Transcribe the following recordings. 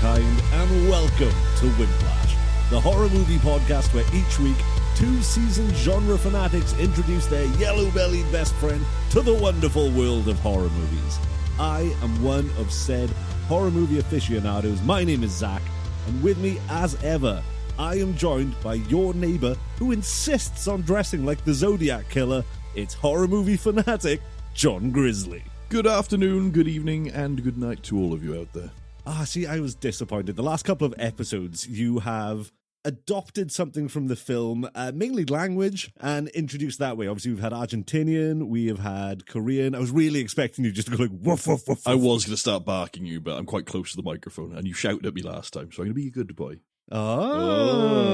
mankind, and welcome to Wimplash, the horror movie podcast where each week two seasoned genre fanatics introduce their yellow-bellied best friend to the wonderful world of horror movies. I am one of said horror movie aficionados. My name is Zach, and with me, as ever, I am joined by your neighbour who insists on dressing like the Zodiac Killer. It's horror movie fanatic, John Grizzly. Good afternoon, good evening, and good night to all of you out there. See, I was disappointed. The last couple of episodes, you have adopted something from the film, mainly language, and introduced that way. Obviously, we've had Argentinian, we have had Korean. I was really expecting you just to go like, woof, woof, woof. I was going to start barking you, but I'm quite close to the microphone, and you shouted at me last time, so I'm going to be a good boy. Oh,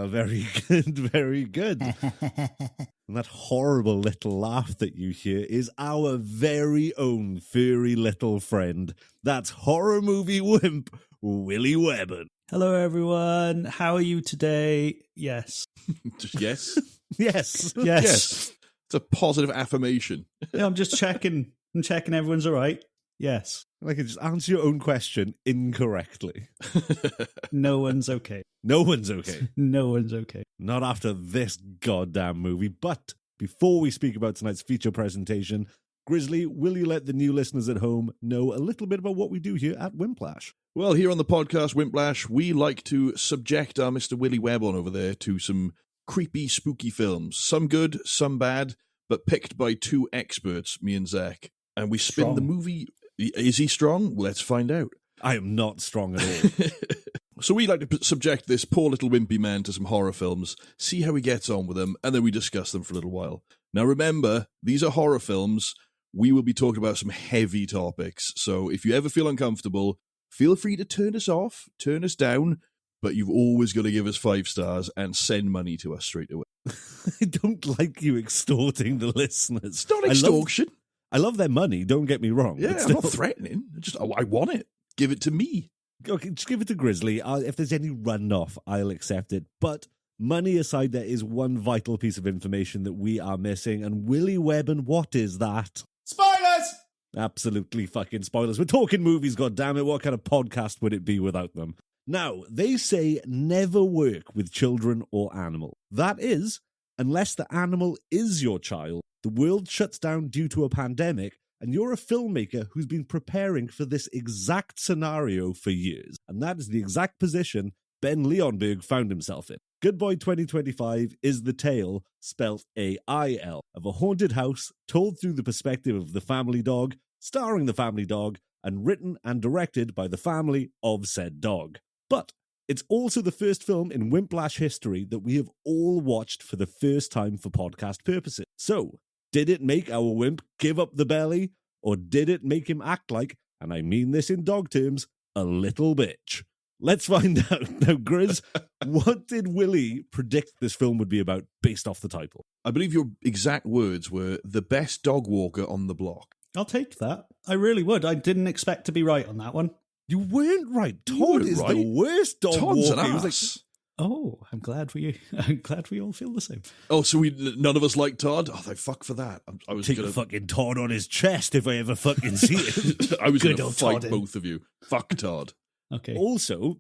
very good, very good. And that horrible little laugh that you hear is our very own furry little friend. That's horror movie wimp, Willy Webborn. Hello, everyone. How are you today? Yes. Just yes? Yes. Yes. It's a positive affirmation. Yeah, I'm just checking. I'm checking everyone's all right. Yes. I can just answer your own question incorrectly. No one's okay. No one's okay. No one's okay. Not after this goddamn movie. But before we speak about tonight's feature presentation, Grizzly, will you let the new listeners at home know a little bit about what we do here at Wimplash? Well, here on the podcast, Wimplash, we like to subject our Mr. Willy Webborn over there to some creepy, spooky films. Some good, some bad, but picked by two experts, me and Zach. And we spin the movie. Is he strong? Well, let's find out. I am not strong at all. So we like to subject this poor little wimpy man to some horror films, see how he gets on with them, and then we discuss them for a little while. Now remember, these are horror films. We will be talking about some heavy topics. So if you ever feel uncomfortable, feel free to turn us off, turn us down, but you've always got to give us 5 stars and send money to us straight away. I don't like you extorting the listeners. It's not extortion. I love their money, don't get me wrong. Yeah, I'm not threatening. I want it. Give it to me. Okay, just give it to Grizzly. If there's any runoff, I'll accept it. But money aside, there is one vital piece of information that we are missing. And Willy Webborn, what is that? Spoilers! Absolutely fucking spoilers. We're talking movies, goddammit. What kind of podcast would it be without them? Now, they say never work with children or animal. That is, unless the animal is your child, the world shuts down due to a pandemic, and you're a filmmaker who's been preparing for this exact scenario for years. And that is the exact position Ben Leonberg found himself in. Good Boy 2025 is the tale, spelt A-I-L, of a haunted house told through the perspective of the family dog, starring the family dog, and written and directed by the family of said dog. But it's also the first film in Wimplash history that we have all watched for the first time for podcast purposes. So, did it make our wimp give up the belly, or did it make him act like, and I mean this in dog terms, a little bitch? Let's find out. Now, Grizz, what did Willy predict this film would be about based off the title? I believe your exact words were the best dog walker on the block. I'll take that. I really would. I didn't expect to be right on that one. You weren't right. Todd is the worst dog Todd's walker. an He was ass. Oh, I'm glad we all feel the same. Oh, so none of us like Todd? Oh, thank fuck for that. I was take gonna a fucking Todd on his chest if I ever fucking see it. I was going Good to old fight Todd. both of you. Fuck Todd. Okay. Also,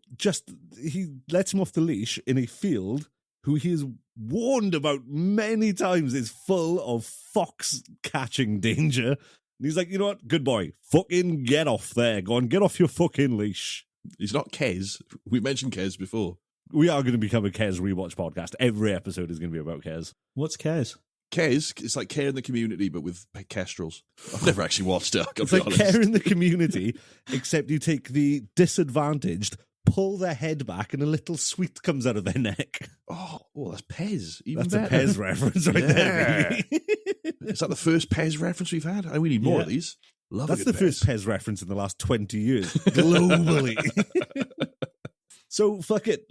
he lets him off the leash in a field who he has warned about many times is full of fox catching danger. And he's like, you know what? Good boy. Fucking get off there. Go on, get off your fucking leash. He's not Kez. We mentioned Kez before. We are going to become a Kez rewatch podcast. Every episode is going to be about Kez. What's Kez? Kez, it's like Care in the Community, but with kestrels. I've never actually watched it, I'll It's be like honest. Care in the Community, except you take the disadvantaged, pull their head back, and a little sweet comes out of their neck. Oh, that's Pez. Even That's better. a Pez reference right there, baby. Is that the first Pez reference we've had? We need more of these. Love That's a the good first Pez reference in the last 20 years, globally. So, fuck it.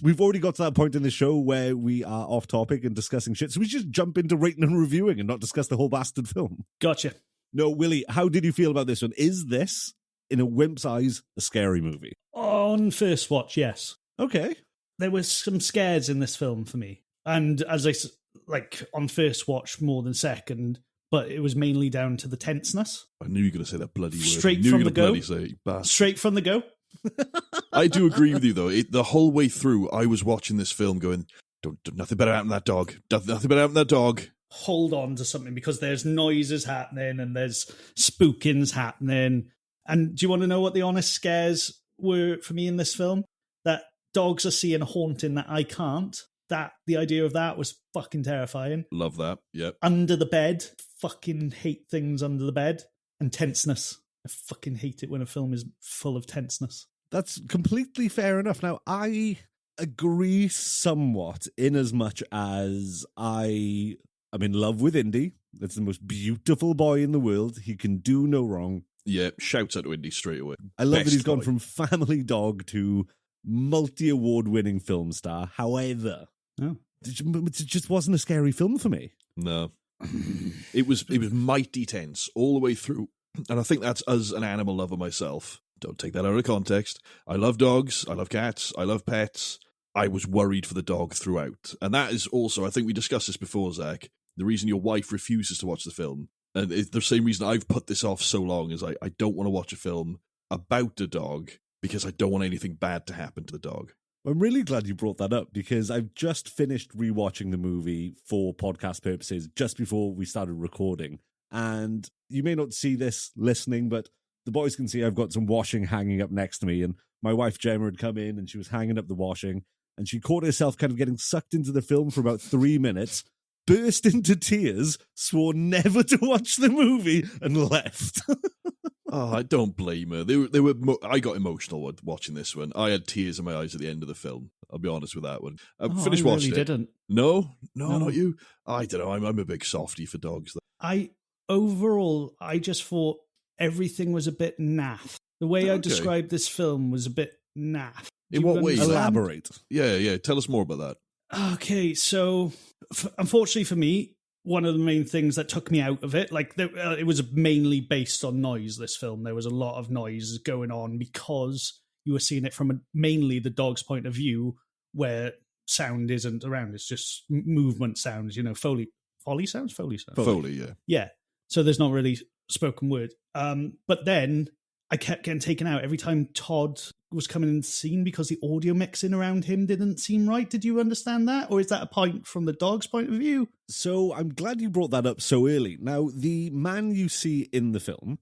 We've already got to that point in the show where we are off topic and discussing shit, so we just jump into rating and reviewing and not discuss the whole bastard film. Gotcha. No, Willy, how did you feel about this one? Is this, in a wimp's eyes, a scary movie? On first watch, yes. Okay. There was some scares in this film for me. And as on first watch more than second, but it was mainly down to the tenseness. I knew you were going to say that bloody word. Straight I knew from you were the gonna go. bloody say, bastard. Straight from the go. I do agree with you, though. The whole way through, I was watching this film going, nothing better happen to that dog. Nothing better happen to that dog. Hold on to something because there's noises happening and there's spookings happening. And do you want to know what the honest scares were for me in this film? That dogs are seeing a haunting that I can't. The idea of that was fucking terrifying. Love that. Yep. Under the bed. Fucking hate things under the bed. And tenseness. I fucking hate it when a film is full of tenseness. That's completely fair enough. Now, I agree somewhat in as much as I am in love with Indy. That's the most beautiful boy in the world. He can do no wrong. Yeah, shouts out to Indy straight away. I love that Best he's gone boy. from family dog to multi-award-winning film star. However, it just wasn't a scary film for me. No. It was mighty tense all the way through. And I think that's as an animal lover myself. Don't take that out of context. I love dogs. I love cats. I love pets. I was worried for the dog throughout. And that is also, I think we discussed this before, Zach, the reason your wife refuses to watch the film. And it's the same reason I've put this off so long is I don't want to watch a film about a dog because I don't want anything bad to happen to the dog. I'm really glad you brought that up because I've just finished rewatching the movie for podcast purposes just before we started recording. And you may not see this listening, but the boys can see I've got some washing hanging up next to me. And my wife Gemma had come in and she was hanging up the washing. And she caught herself kind of getting sucked into the film for about 3 minutes, burst into tears, swore never to watch the movie, and left. Oh, I don't blame her. I got emotional watching this one. I had tears in my eyes at the end of the film. I'll be honest with that one. Finished I watching really it. didn't. No, not you. I don't know. I'm a big softie for dogs. Overall, I just thought everything was a bit naff. The way I described this film was a bit naff. In what way? Elaborate. Yeah. Tell us more about that. Okay, so unfortunately for me, one of the main things that took me out of it, it was mainly based on noise, this film. There was a lot of noise going on because you were seeing it from mainly the dog's point of view where sound isn't around. It's just movement sounds, Foley sounds? Foley, yeah. Yeah, so there's not really spoken word. But then I kept getting taken out every time Todd was coming into the scene because the audio mixing around him didn't seem right. Did you understand that? Or is that a point from the dog's point of view? So I'm glad you brought that up so early. Now, the man you see in the film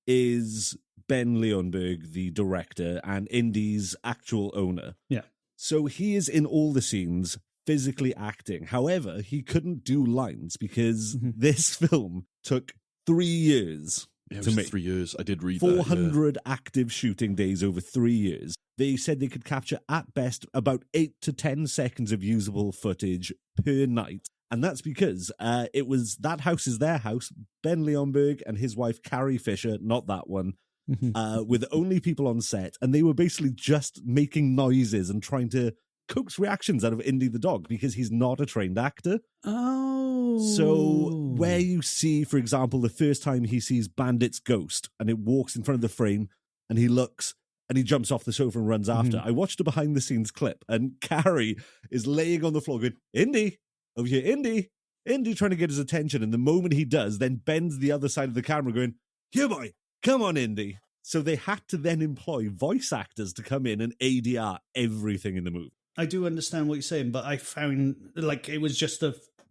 is Ben Leonberg, the director, and Indy's actual owner. Yeah. So he is in all the scenes physically acting. However, he couldn't do lines because this film took 3 years. Yeah, to make 3 years. I did read 400 active shooting days over 3 years. They said they could capture at best about 8 to 10 seconds of usable footage per night. And that's because that house is their house. Ben Leonberg and his wife, Carrie Fisher, not that one, were the only people on set. And they were basically just making noises and trying to coax reactions out of Indy the dog because he's not a trained actor. Oh. So where you see, for example, the first time he sees Bandit's ghost and it walks in front of the frame and he looks and he jumps off the sofa and runs after. I watched a behind the scenes clip and Carrie is laying on the floor going, Indy, over here, Indy, trying to get his attention. And the moment he does, then bends the other side of the camera going, here boy, come on Indy. So they had to then employ voice actors to come in and ADR everything in the movie. I do understand what you're saying, but I found it was just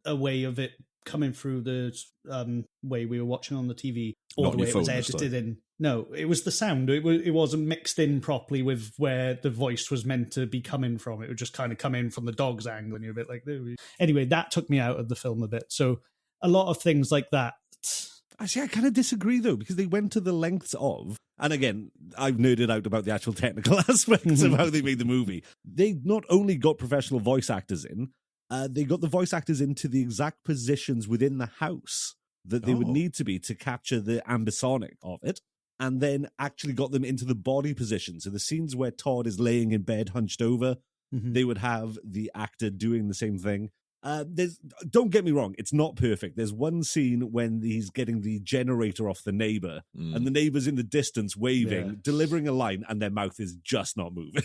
a way of it coming through the way we were watching on the TV, or Not the way it was your phone this edited time. in. No, it was the sound. It wasn't mixed in properly with where the voice was meant to be coming from. It would just kind of come in from the dog's angle, and you're a bit like, anyway, that took me out of the film a bit. So a lot of things like that. Actually, I kind of disagree, though, because they went to the lengths of, and again, I've nerded out about the actual technical aspects of how they made the movie. They not only got professional voice actors in, they got the voice actors into the exact positions within the house that they would need to be to capture the ambisonic of it, and then actually got them into the body position. So the scenes where Todd is laying in bed hunched over, they would have the actor doing the same thing. Don't get me wrong, it's not perfect. There's one scene when he's getting the generator off the neighbor, and the neighbor's in the distance waving, delivering a line, and their mouth is just not moving.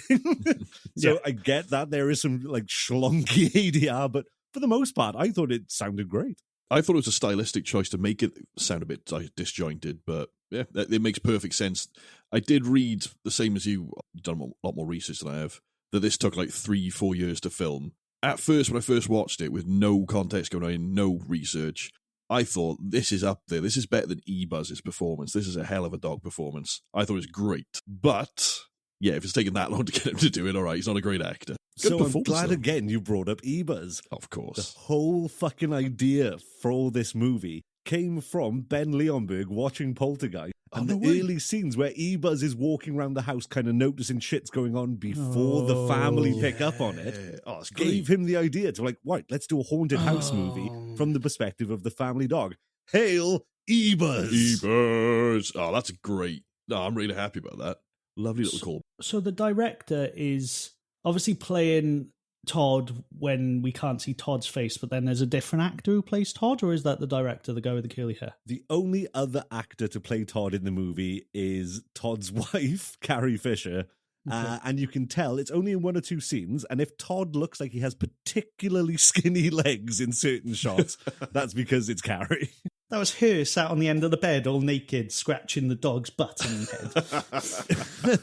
So I get that there is some schlonky ADR, but for the most part, I thought it sounded great. I thought it was a stylistic choice to make it sound a bit disjointed, but yeah, it makes perfect sense. I did read, the same as you, done a lot more research than I have, that this took like 3-4 years to film. At first, when I first watched it, with no context going on, no research, I thought, this is up there. This is better than E-Buzz's performance. This is a hell of a dog performance. I thought it was great. But, yeah, if it's taken that long to get him to do it, all right, he's not a great actor. Good so I'm performance, glad though. again you brought up E-Buzz. Of course. The whole fucking idea for this movie came from Ben Leonberg watching Poltergeist. And the early scenes where E-Buzz is walking around the house kind of noticing shit's going on before the family pick up on it. Oh, it's Gave him the idea to like, right, let's do a haunted house movie from the perspective of the family dog. Hail E-Buzz! E-Buzz! Oh, that's great. No, I'm really happy about that. Lovely little call. So the director is obviously playing Todd when we can't see Todd's face, but then there's a different actor who plays Todd, or is that the director, the guy with the curly hair? The only other actor to play Todd in the movie is Todd's wife, Carrie Fisher. And you can tell it's only in 1 or 2 scenes. And if Todd looks like he has particularly skinny legs in certain shots, that's because it's Carrie. That was her sat on the end of the bed, all naked, scratching the dog's butt and head.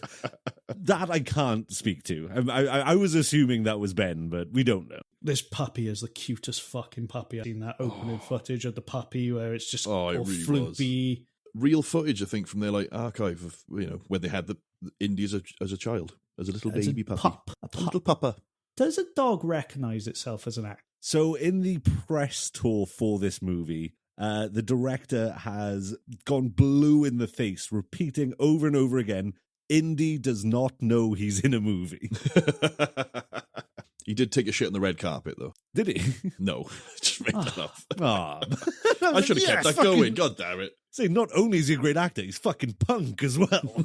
That I can't speak to. I was assuming that was Ben, but we don't know. This puppy is the cutest fucking puppy. I've seen that opening footage of the puppy where it's just all it really floopy. Real footage, I think, from their like archive of when they had the Indy as a child, as a little baby puppy, A little pupper. Does a dog recognise itself as an actor? So in the press tour for this movie, the director has gone blue in the face, repeating over and over again, Indy does not know he's in a movie. He did take a shit on the red carpet, though. Did he? No, just made that up. I I should have kept that going. God damn it. Say, not only is he a great actor, he's fucking punk as well.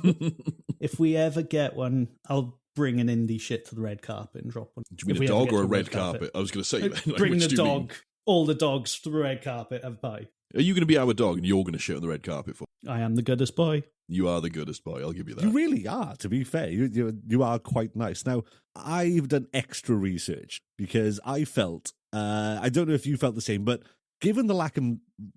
If we ever get one, I'll bring an indie shit to the red carpet and drop one. Do you mean a dog or a red carpet? I was going to say, like, bring the do you mean? dog, all the dogs to the red carpet and bye. Are you going to be our dog and you're going to shit on the red carpet for? I am the goodest boy. You are the goodest boy. I'll give you that. You really are, to be fair. You are quite nice. Now, I've done extra research because I felt, I don't know if you felt the same, but given the lack of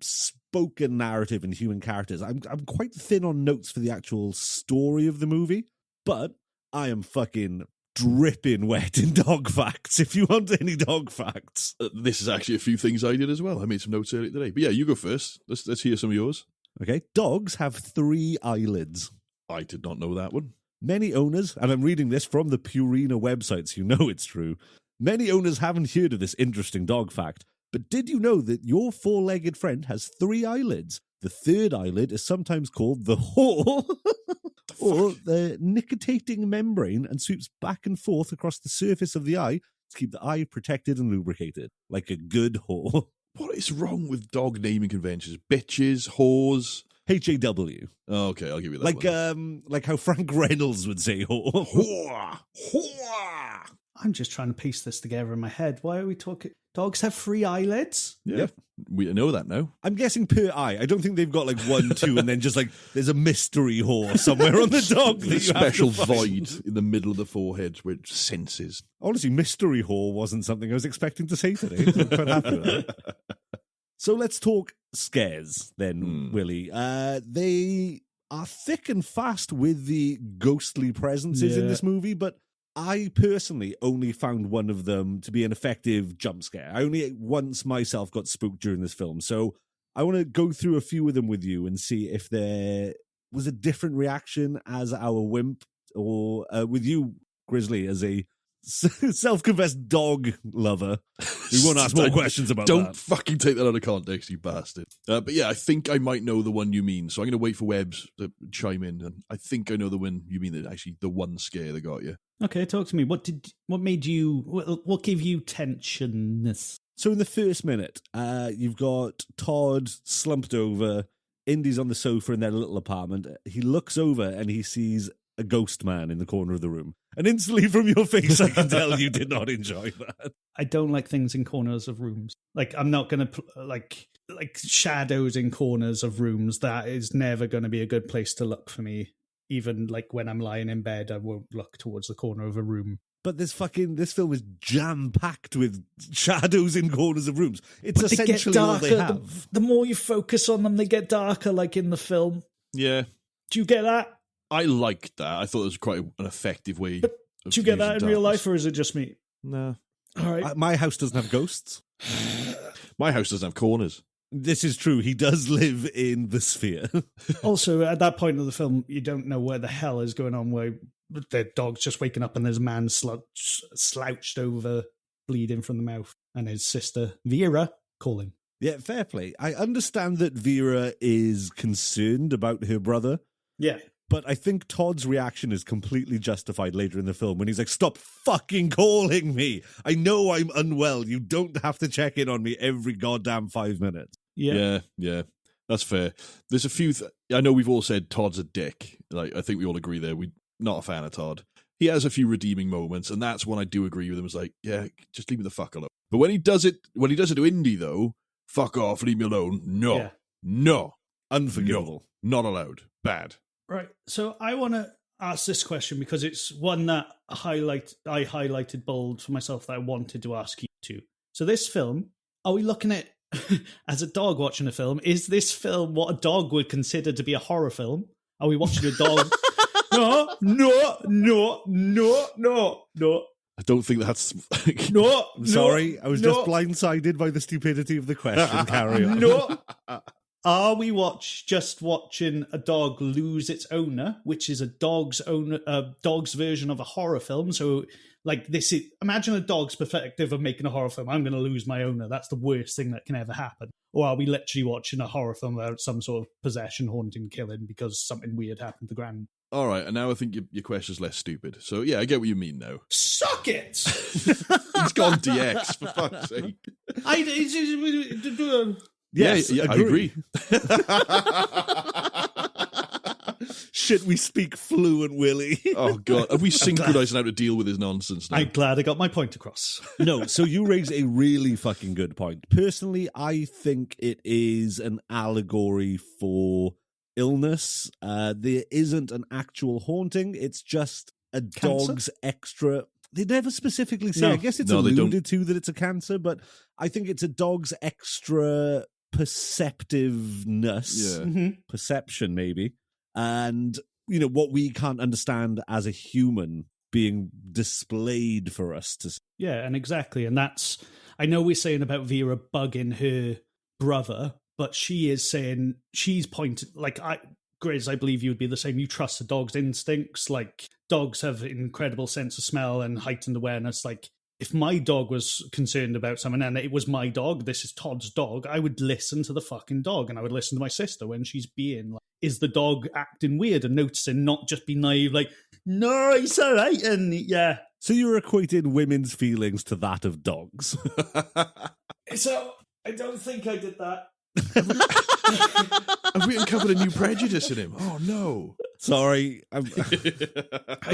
spoken narrative and human characters, I'm quite thin on notes for the actual story of the movie, but I am fucking dripping wet in dog facts, if you want any dog facts. This is actually a few things I did as well. I made some notes earlier today. But yeah, you go first. Let's hear some of yours. Okay, dogs have 3 eyelids. I did not know that one. Many owners, and I'm reading this from the Purina website, so you know it's true, many owners haven't heard of this interesting dog fact, but did you know that your 4-legged friend has 3 eyelids? The 3rd eyelid is sometimes called the haw, or the nictitating membrane, and sweeps back and forth across the surface of the eye to keep the eye protected and lubricated, like a good haw. What is wrong with dog naming conventions? Bitches, whores. HAW. Oh, okay, I'll give you that one. Like how Frank Reynolds would say haw. Whore! Whore! I'm just trying to piece this together in my head. Why are we talking? Dogs have 3 eyelids? Yeah, we know that now. I'm guessing per eye. I don't think they've got like 1, 2, and then just like there's a mystery haw somewhere on the dog. That A special void in the middle of the forehead which senses. Honestly, mystery haw wasn't something I was expecting to say today. So I'm quite happy with that. So let's talk scares then, Willie. They are thick and fast with the ghostly presences in this movie, but I personally only found one of them to be an effective jump scare. I only once myself got spooked during this film. So I want to go through a few of them with you and see if there was a different reaction as our wimp or with you, Grizzly, as a self-confessed dog lover. We won't ask more questions about Don't that. fucking take that out of context, you bastard. But yeah, I think I might know the one you mean. So I'm going to wait for Webbs to chime in. And I think I know the one you mean, that actually the one scare that got you. Okay, talk to me. What made you, what gave you tensionness? So in the first minute, you've got Todd slumped over, Indy's on the sofa in their little apartment. He looks over and he sees a ghost man in the corner of the room. And instantly from your face, I can tell you did not enjoy that. I don't like things in corners of rooms. Like, I'm not going to, like shadows in corners of rooms. That is never going to be a good place to look for me. Even like when I'm lying in bed, I won't look towards the corner of a room. But this film is jam-packed with shadows in corners of rooms. It's But essentially all they have. The more you focus on them, they get darker, like in the film. Yeah. Do you get that? I liked that. I thought it was quite an effective way. But do you get that in real life, or is it just me? No. All right. My house doesn't have ghosts. My house doesn't have corners. This is true. He does live in the sphere. Also, at that point of the film, you don't know where the hell is going on, where the dog's just waking up and there's a man slouched over, bleeding from the mouth, and his sister, Vera, calling. Yeah, fair play. I understand that Vera is concerned about her brother. Yeah. But I think Todd's reaction is completely justified later in the film when he's like, stop fucking calling me. I know I'm unwell. You don't have to check in on me every goddamn 5 minutes. Yeah. That's fair. There's a few... I know we've all said Todd's a dick. Like, I think we all agree there. We're not a fan of Todd. He has a few redeeming moments, and that's when I do agree with him. It's like, yeah, just leave me the fuck alone. But when he does it to Indy, though, fuck off, leave me alone. No. Yeah. No. Unforgivable. No. Not allowed. Bad. Right. So I want to ask this question because it's one that I highlighted bold for myself that I wanted to ask you to. So this film, are we looking at as a dog watching a film? Is this film what a dog would consider to be a horror film? Are we watching a dog? No. I don't think that's... No. I'm sorry. I was just blindsided by the stupidity of the question. Carry on. No. Are we just watching a dog lose its owner, which is a dog's version of a horror film? So, like, this is, imagine a dog's perspective of making a horror film. I'm going to lose my owner. That's the worst thing that can ever happen. Or are we literally watching a horror film about some sort of possession, haunting, killing because something weird happened to Gran? All right, and now I think your question's less stupid. So, yeah, I get what you mean now. Suck it! He's gone DX, for fuck's sake. Yes, I agree. Shit, we speak fluent, Willy. Oh, God. Have we synchronized how to deal with his nonsense now? I'm glad I got my point across. No, so you raise a really fucking good point. Personally, I think it is an allegory for illness. There isn't an actual haunting. It's just a dog's extra... They never specifically say. No. I guess it's alluded to that it's a cancer, but I think it's a dog's extra perceptiveness, perception maybe, and what we can't understand as a human being displayed for us to see. Yeah, and exactly, and that's, I know we're saying about Vera bugging her brother, but she is saying, she's pointed, like, Grizz, I believe you would be the same. You trust the dog's instincts. Like, dogs have an incredible sense of smell and heightened awareness. Like, if my dog was concerned about something and it was my dog, this is Todd's dog, I would listen to the fucking dog, and I would listen to my sister when she's being like, is the dog acting weird, and noticing, not just be naive, like, no, it's all right, and yeah. So you're equating women's feelings to that of dogs. So, I don't think I did that. Have we uncovered a new prejudice in him? Oh, no. Sorry. I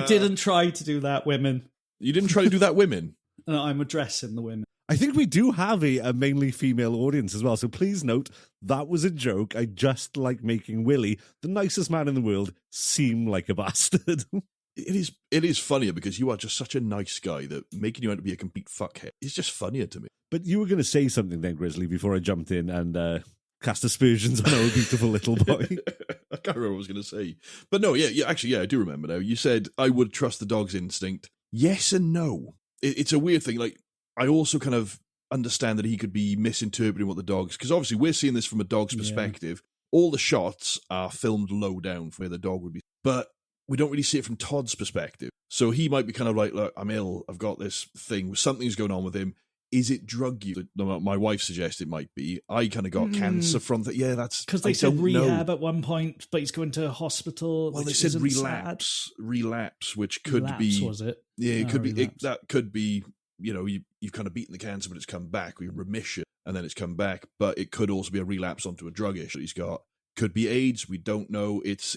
didn't try to do that, women. You didn't try to do that, women? No, I'm addressing the women. I think we do have a mainly female audience as well, so please note, that was a joke. I just like making Willy, the nicest man in the world, seem like a bastard. It is funnier because you are just such a nice guy that making you out to be a complete fuckhead is just funnier to me. But you were going to say something then, Grizzly, before I jumped in and cast aspersions on our beautiful little boy. I can't remember what I was going to say. But no, actually, I do remember now. You said, I would trust the dog's instinct. Yes and no. It's a weird thing. Like, I also kind of understand that he could be misinterpreting what the dog's... Because obviously we're seeing this from a dog's perspective. All the shots are filmed low down from where the dog would be. But we don't really see it from Todd's perspective. So he might be kind of like, look, I'm ill. I've got this thing. Something's going on with him. Is it drug use? My wife suggests it might be. I kind of got cancer from that. Yeah, that's... Because they said rehab at one point, but he's going to a hospital. Well, they said relapse, which could be... was it? Yeah, it could be. That could be, you've kind of beaten the cancer, but it's come back. We remission, and then it's come back. But it could also be a relapse onto a drug issue he's got. Could be AIDS. We don't know. It's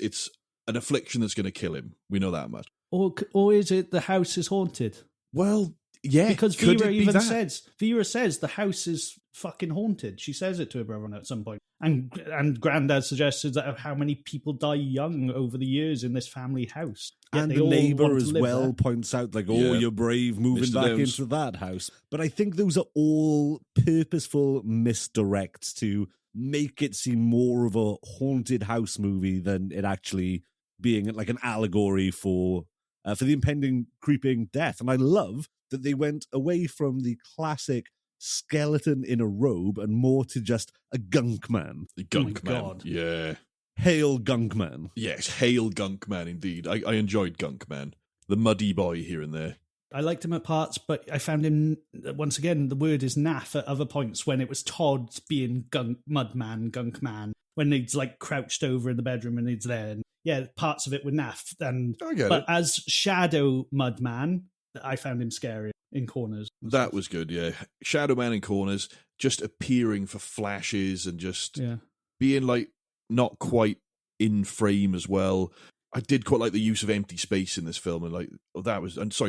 an affliction that's going to kill him. We know that much. Or is it the house is haunted? Well... Yeah, because Vera even says the house is fucking haunted. She says it to her brother at some point. And Grandad suggested that how many people die young over the years in this family house. Yet And they the all neighbour want to as live well there. points out, like, Yeah. you're brave moving Mr. back Downs. into that house. But I think those are all purposeful misdirects to make it seem more of a haunted house movie than it actually being like an allegory for the impending creeping death. And I love that they went away from the classic skeleton in a robe and more to just a gunk man. The Oh Gunk my Man. God. Yeah. Hail gunk man. Yes, hail Gunk Man, indeed. I enjoyed Gunk Man. The muddy boy here and there. I liked him at parts, but I found him, once again, the word is naff at other points when it was Todd being gunk man, when he's like crouched over in the bedroom and he's there. And yeah, parts of it were naff. I get But it. as Shadow Mudman, I found him scary in corners. That was good, yeah. Shadow Man in corners, just appearing for flashes and just Yeah. being like not quite in frame as well. I did quite like the use of empty space in this film, and like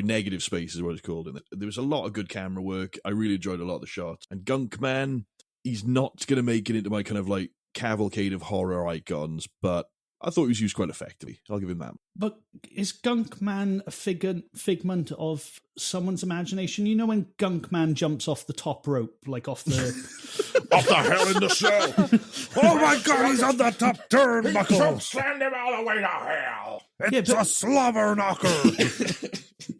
negative space is what it's called. And there was a lot of good camera work. I really enjoyed a lot of the shots. And Gunk Man, he's not going to make it into my kind of like cavalcade of horror icons, but I thought he was used quite effectively. I'll give him that. But is Gunk Man a figment of someone's imagination? You know when Gunk Man jumps off the top rope, like off the... What the hell in the cell? Oh my God, he's on the top turnbuckle. Send him all the way to hell. It's a slobber knocker.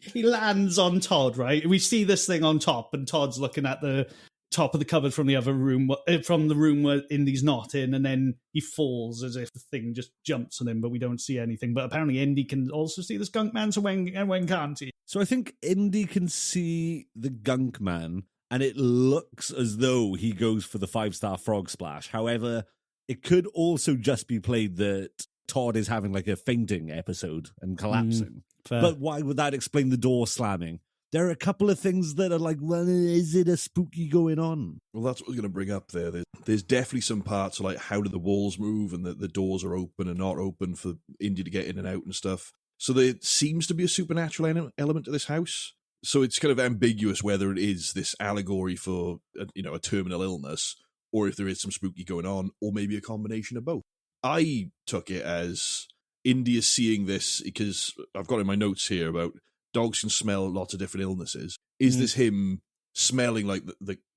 He lands on Todd, right? We see this thing on top, and Todd's looking at the top of the cupboard from the other room, from the room where Indy's not in, and then he falls as if the thing just jumps on him, but we don't see anything. But apparently Indy can also see this Gunk Man, so when can't he? So I think Indy can see the gunk man, and it looks as though he goes for the 5-star frog splash. However, it could also just be played that Todd is having like a fainting episode and collapsing. Fair. But why would that explain the door slamming? There are a couple of things that are like, well, is it a spooky going on? Well, that's what I was going to bring up there. There's definitely some parts like how do the walls move and the doors are open and not open for Indy to get in and out and stuff. So there seems to be a supernatural element to this house. So it's kind of ambiguous whether it is this allegory for a terminal illness, or if there is some spooky going on, or maybe a combination of both. I took it as Indy is seeing this because I've got in my notes here about dogs can smell lots of different illnesses. Is this him smelling like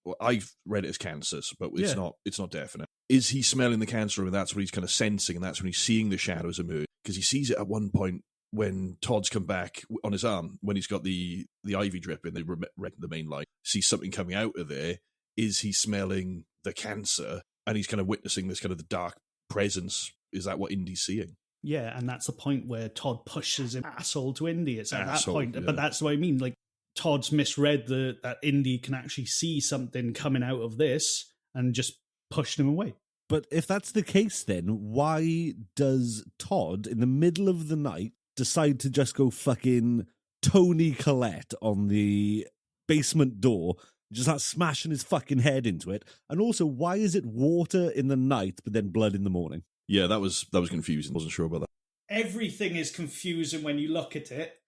well, I've read it as cancers, but it's not definite. Is he smelling the cancer and that's what he's kind of sensing, and that's when he's seeing the shadows emerge? Because he sees it at one point when Todd's come back on his arm, when he's got the ivy dripping, the main light, sees something coming out of there. Is he smelling the cancer? And he's kind of witnessing this kind of the dark presence. Is that what Indy's seeing? Yeah, and that's the point where Todd pushes him asshole to Indy. It's at that point. Yeah. But that's what I mean. Like, Todd's misread that Indy can actually see something coming out of this and just pushed him away. But if that's the case, then why does Todd, in the middle of the night, decide to just go fucking Tony Collette on the basement door, just start smashing his fucking head into it? And also, why is it water in the night, but then blood in the morning? Yeah, that was confusing. I wasn't sure about that. Everything is confusing when you look at it.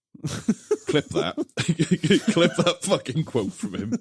Clip that. Clip that fucking quote from him.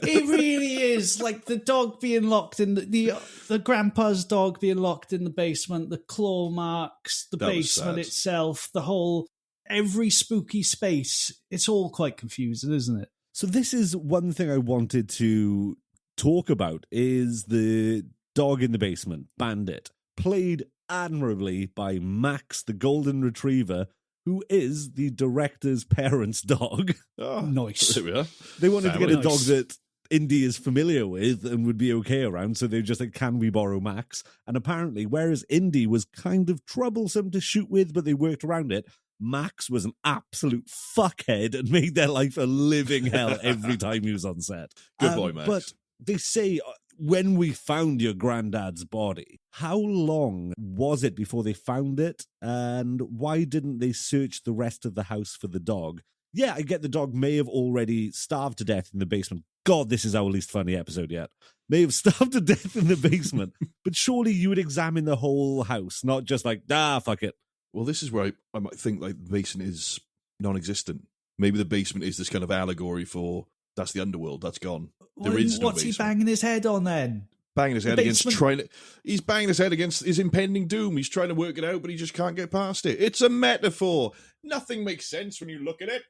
It really is like the dog being locked in the grandpa's dog being locked in the basement, the claw marks, the That was basement sad. itself, the whole every spooky space. It's all quite confusing, isn't it? So this is one thing I wanted to talk about, is the dog in the basement, Bandit, played admirably by Max the Golden Retriever, who is the director's parents' dog. Oh, Nice. there we are. They wanted to get a Nice. dog that Indy is familiar with and would be okay around, so they just like, can we borrow Max? And apparently, whereas Indy was kind of troublesome to shoot with, but they worked around it, Max was an absolute fuckhead and made their life a living hell every time he was on set. Good boy, Max. But they say, when we found your granddad's body, how long was it before they found it? And why didn't they search the rest of the house for the dog? Yeah, I get the dog may have already starved to death in the basement. God, this is our least funny episode yet. May have starved to death in the basement, but surely you would examine the whole house, not just like, fuck it. Well, this is where I might think like the basement is non-existent. Maybe the basement is this kind of allegory for that's the underworld, that's gone. There is no What's he basement. banging his head on then? Banging his head basement. He's banging his head against his impending doom. He's trying to work it out, but he just can't get past it. It's a metaphor. Nothing makes sense when you look at it.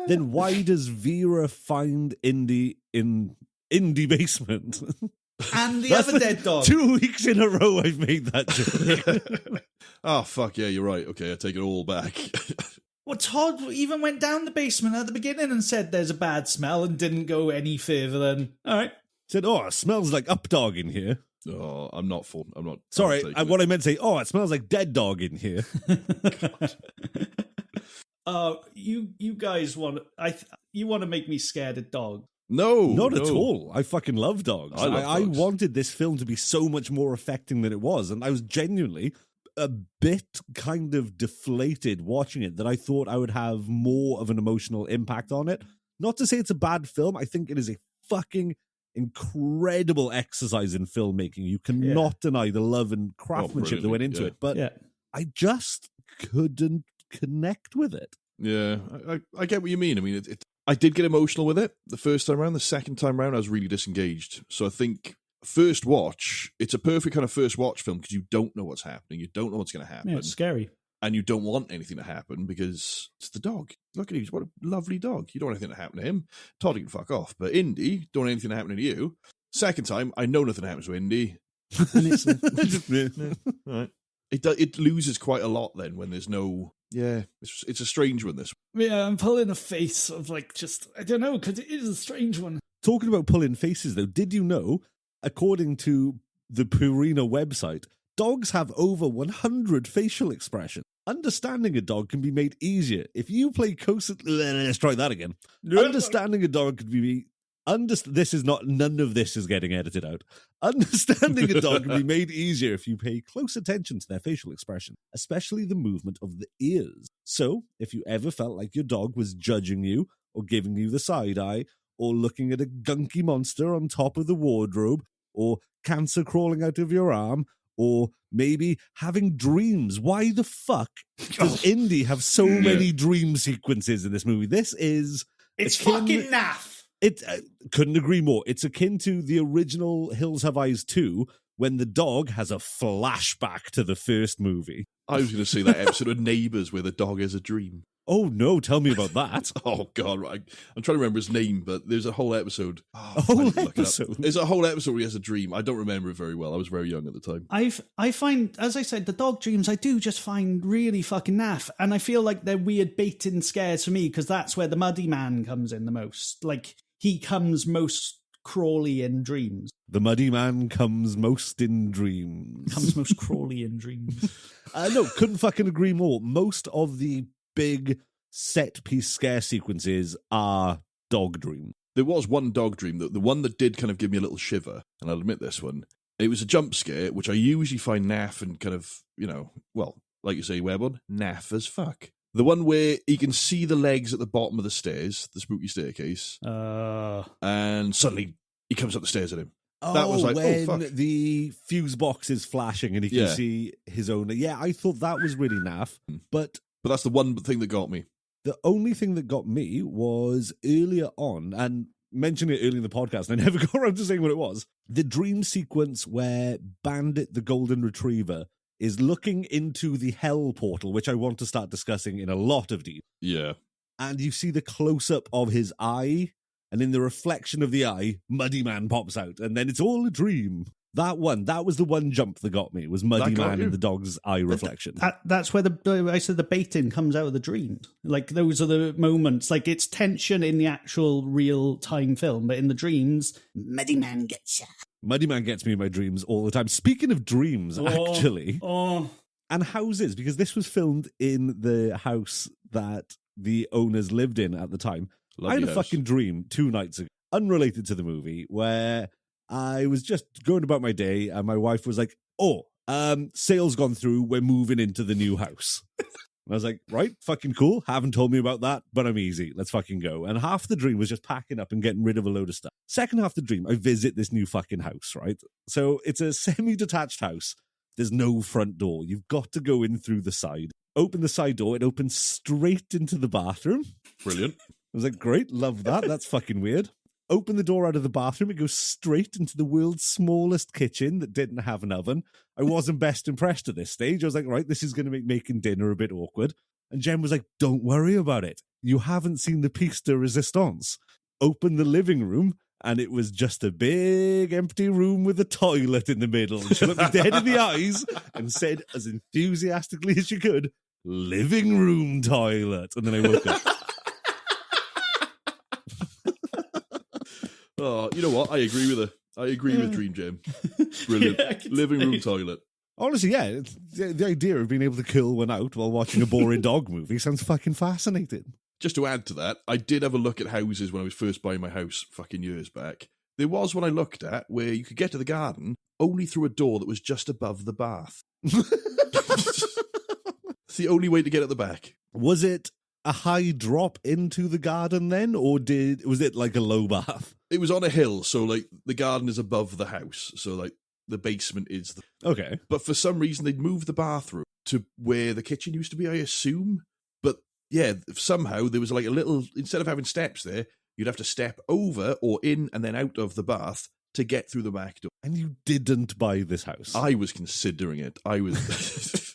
Then why does Vera find Indy in Indy basement? And the That's other dead dog. 2 weeks in a row I've made that joke. Oh, fuck yeah, you're right. Okay, I take it all back. Well, Todd even went down the basement at the beginning and said there's a bad smell and didn't go any further than, all right. Said, oh, it smells like up dog in here. Oh, I'm not full. I'm not. Sorry, I'm what I meant to say, oh, it smells like dead dog in here. You guys want to make me scared of dogs. No, Not at all. I fucking love dogs. I love I dogs. wanted this film to be so much more affecting than it was, and I was genuinely a bit kind of deflated watching it, that I thought I would have more of an emotional impact on it. Not to say it's a bad film. I think it is a fucking incredible exercise in filmmaking. You cannot deny the love and craftsmanship that went into it, but I just couldn't connect with it. Yeah, I get what you mean. I mean, I did get emotional with it the first time around. The second time around, I was really disengaged. So I think first watch, it's a perfect kind of first watch film because you don't know what's happening. You don't know what's going to happen. Yeah, it's scary. And you don't want anything to happen because it's the dog. Look at him. What a lovely dog. You don't want anything to happen to him. Todd, you can fuck off. But Indy, don't want anything to happen to you. Second time, I know nothing happens to Indy. And it's, Right. It loses quite a lot then when there's no... Yeah, it's a strange one, this. yeah, I'm pulling a face of I don't know, because it is a strange one. Talking about pulling faces, though, did you know, according to the Purina website, dogs have over 100 facial expressions. Understanding a dog can be made easier if you play closer. Let's try that again. Understanding a dog could be. None of this is getting edited out. Understanding a dog can be made easier if you pay close attention to their facial expression, especially the movement of the ears. So, if you ever felt like your dog was judging you, or giving you the side eye, or looking at a gunky monster on top of the wardrobe, or cancer crawling out of your arm, or maybe having dreams. Why the fuck does Indy have so many dream sequences in this movie? It's fucking naff. It couldn't agree more. It's akin to the original Hills Have Eyes 2, when the dog has a flashback to the first movie. I was going to say that episode of Neighbours where the dog has a dream. Oh no, tell me about that. Oh God, right. I'm trying to remember his name, but there's a whole episode. A whole episode? There's a whole episode where he has a dream. I don't remember it very well. I was very young at the time. I find, as I said, the dog dreams I do just find really fucking naff, and I feel like they're weird baiting scares for me because that's where the Muddy Man comes in the most. Like, he comes most crawly in dreams. The Muddy Man comes most in dreams. Comes most crawly in dreams. No, couldn't fucking agree more. Most of the big set-piece scare sequences are dog dreams. There was one dog dream, the one that did kind of give me a little shiver, and I'll admit this one. It was a jump scare, which I usually find naff and kind of, well, like you say, Webborn, naff as fuck. The one where he can see the legs at the bottom of the stairs, the spooky staircase, and suddenly he comes up the stairs at him. That was like, when oh, fuck. the fuse box is flashing and he can see his own. Yeah, I thought that was really naff, but that's the one thing that got me. The only thing that got me was earlier on, and mentioned it earlier in the podcast, and I never got around to saying what it was. The dream sequence where Bandit the Golden Retriever is looking into the hell portal, which I want to start discussing in a lot of detail. Yeah. And you see the close-up of his eye, and in the reflection of the eye, Muddy Man pops out, and then it's all a dream. That was the one jump that got me, was Muddy Man in the dog's eye reflection. That's where I said the baiting comes out of the dreams. Like, those are the moments. Like, it's tension in the actual real-time film, but in the dreams, Muddy Man gets you. Muddy Man gets me in my dreams all the time. Speaking of dreams, actually, and houses, because this was filmed in the house that the owners lived in at the time. Lovely I had a house. fucking dream 2 nights ago, unrelated to the movie, where I was just going about my day and my wife was like, sale's gone through, we're moving into the new house. And I was like, right, fucking cool. Haven't told me about that, but I'm easy. Let's fucking go. And half the dream was just packing up and getting rid of a load of stuff. Second half of the dream, I visit this new fucking house, right? So it's a semi-detached house. There's no front door. You've got to go in through the side. Open the side door. It opens straight into the bathroom. Brilliant. I was like, great, love that. That's fucking weird. Open the door out of the bathroom. It goes straight into the world's smallest kitchen that didn't have an oven. I wasn't best impressed at this stage. I was like, right, this is going to make making dinner a bit awkward. And Jen was like, don't worry about it. You haven't seen the piece de resistance. Open the living room, and it was just a big empty room with a toilet in the middle. She looked me dead in the eyes and said as enthusiastically as she could, living room toilet. And then I woke up. Oh, you know what? I agree with her. I agree with Dream Jam. Brilliant. Yeah, living room toilet. Honestly, yeah, the idea of being able to kill one out while watching a boring dog movie sounds fucking fascinating. Just to add to that, I did have a look at houses when I was first buying my house fucking years back. There was one I looked at where you could get to the garden only through a door that was just above the bath. It's the only way to get at the back. Was it a high drop into the garden then, or was it like a low bath? It was on a hill, so like the garden is above the house. So like the basement is the... Okay. But for some reason they'd moved the bathroom to where the kitchen used to be, I assume. But yeah, somehow there was like a little, instead of having steps there, you'd have to step over or in and then out of the bath to get through the back door. And you didn't buy this house? I was considering it. I was...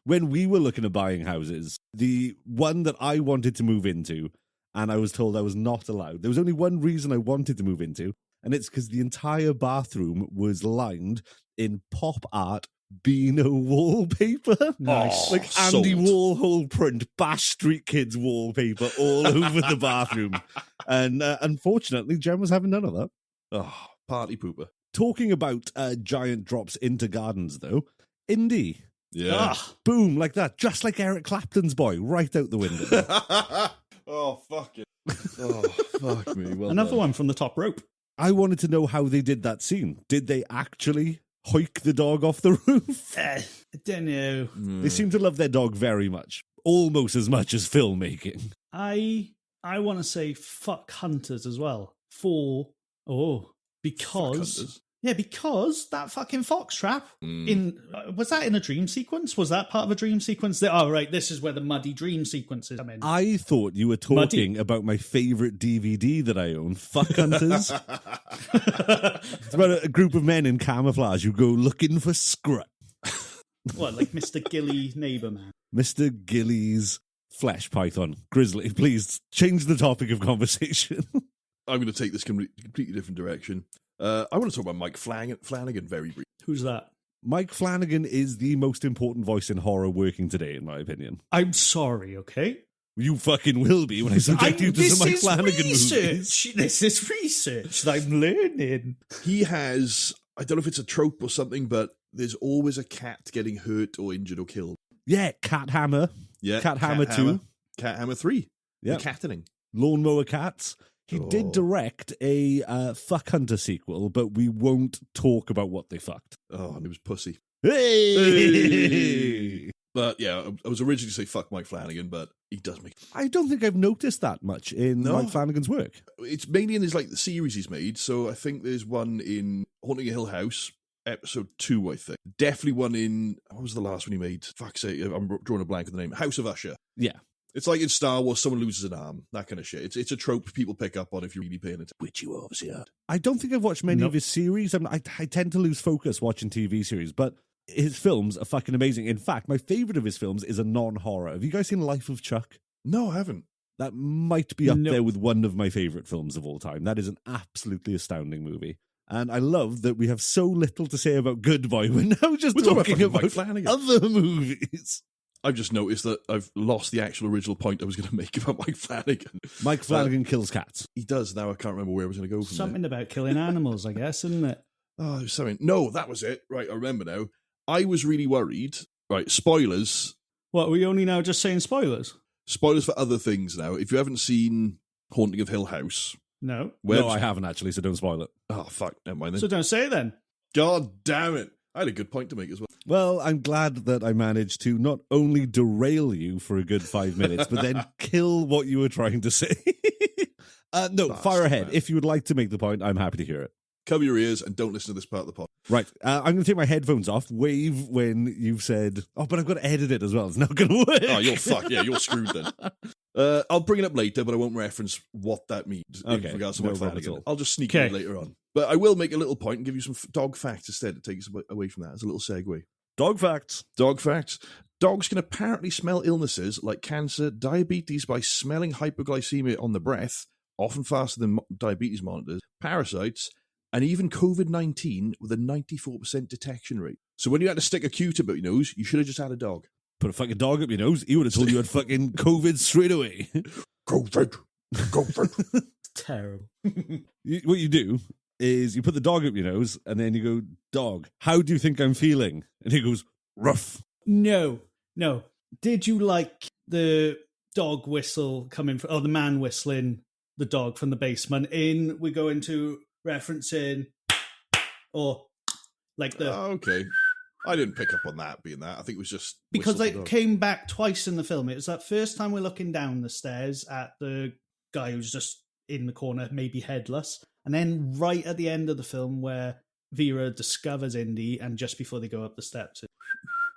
When we were looking at buying houses, the one that I wanted to move into, and I was told I was not allowed, there was only one reason I wanted to move into, and it's because the entire bathroom was lined in pop art Beano wallpaper. Nice. Like Andy Sold. Warhol print Bash Street Kids wallpaper all over the bathroom. And unfortunately, Jen was having none of that. Oh, party pooper. Talking about giant drops into gardens, though, Indie. Yeah. Boom, like that. Just like Eric Clapton's Boy, right out the window. Oh, fuck it. Oh, fuck me. Well Another done. one from the top rope. I wanted to know how they did that scene. Did they actually hoik the dog off the roof? I don't know. They seem to love their dog very much. Almost as much as filmmaking. I want to say fuck hunters as well. Because that fucking fox trap was that in a dream sequence? Was that part of a dream sequence? Oh, right, this is where the muddy dream sequences come in. I thought you were talking about my favourite DVD that I own, Fuck Hunters. It's about a group of men in camouflage who go looking for scrut. What, like Mr. Gilly Neighbour Man? Mr. Gilly's flesh python. Grizzly, please change the topic of conversation. I'm going to take this completely different direction. I want to talk about Mike Flanagan very briefly. Who's that? Mike Flanagan is the most important voice in horror working today, in my opinion. I'm sorry, okay? You fucking will be when I subject you to some Mike Flanagan movies. This is research that I'm learning. He has, I don't know if it's a trope or something, but there's always a cat getting hurt or injured or killed. Yeah, Cat Hammer. Yeah, Cat Hammer 2. Cat Hammer 3. Yeah. The cattening. Lawnmower Cats. He did direct a Fuck Hunter sequel, but we won't talk about what they fucked. Oh, and it was pussy. Hey! But yeah, I was originally to say fuck Mike Flanagan, but he does make... I don't think I've noticed that much in Mike Flanagan's work. It's mainly in his, like, the series he's made, so I think there's one in Haunting a Hill House, episode 2, I think. Definitely one in... What was the last one he made? Fuck's sake, I'm drawing a blank on the name. House of Usher. Yeah. It's like in Star Wars, someone loses an arm, that kind of shit. It's a trope people pick up on if you're really paying attention, which you obviously are. I don't think I've watched many of his series. I tend to lose focus watching TV series, but his films are fucking amazing. In fact, my favourite of his films is a non-horror. Have you guys seen Life of Chuck? No, I haven't. That might be up there with one of my favourite films of all time. That is an absolutely astounding movie. And I love that we have so little to say about Good Boy. We're now just talking about Mike Flanagan. other movies. I've just noticed that I've lost the actual original point I was going to make about Mike Flanagan. Mike Flanagan kills cats. He does. Now I can't remember where I was going to go from Something there. about killing animals, I guess, isn't it? Oh, there's something. No, that was it. Right, I remember now. I was really worried. Right, spoilers. What, are we only now just saying spoilers? Spoilers for other things now. If you haven't seen Haunting of Hill House... No. No, I haven't actually, so don't spoil it. Oh, fuck. Never mind then. So don't say it then. God damn it. I had a good point to make as well. Well, I'm glad that I managed to not only derail you for a good 5 minutes, but then kill what you were trying to say. No, fire ahead. If you would like to make the point, I'm happy to hear it. cover your ears and don't listen to this part of the pod. Right, I'm going to take my headphones off. Wave when you've said, oh, but I've got to edit it as well. It's not going to work. Oh, you're fucked. Yeah, you're screwed then. I'll bring it up later, but I won't reference what that means in regards to my Flanagan. I'll just sneak it later on. But I will make a little point and give you some dog facts instead to take us away from that as a little segue. Dog facts. Dog facts. Dogs can apparently smell illnesses like cancer, diabetes by smelling hypoglycemia on the breath, often faster than diabetes monitors, parasites, and even COVID-19 with a 94% detection rate. So when you had to stick a Q-tip up your nose, you should have just had a dog. Put a fucking dog up your nose. He would have told you had fucking COVID straight away. COVID. Terrible. What you do is you put the dog up your nose and then you go, dog, how do you think I'm feeling? And he goes, rough. No. Did you like the dog whistle coming from, the man whistling the dog from the basement in, we go into referencing, or like the... okay. I didn't pick up on that being that. I think it was just... Because they came back twice in the film. It was that first time we're looking down the stairs at the guy who's just in the corner, maybe headless. And then right at the end of the film where Vera discovers Indy and just before they go up the steps.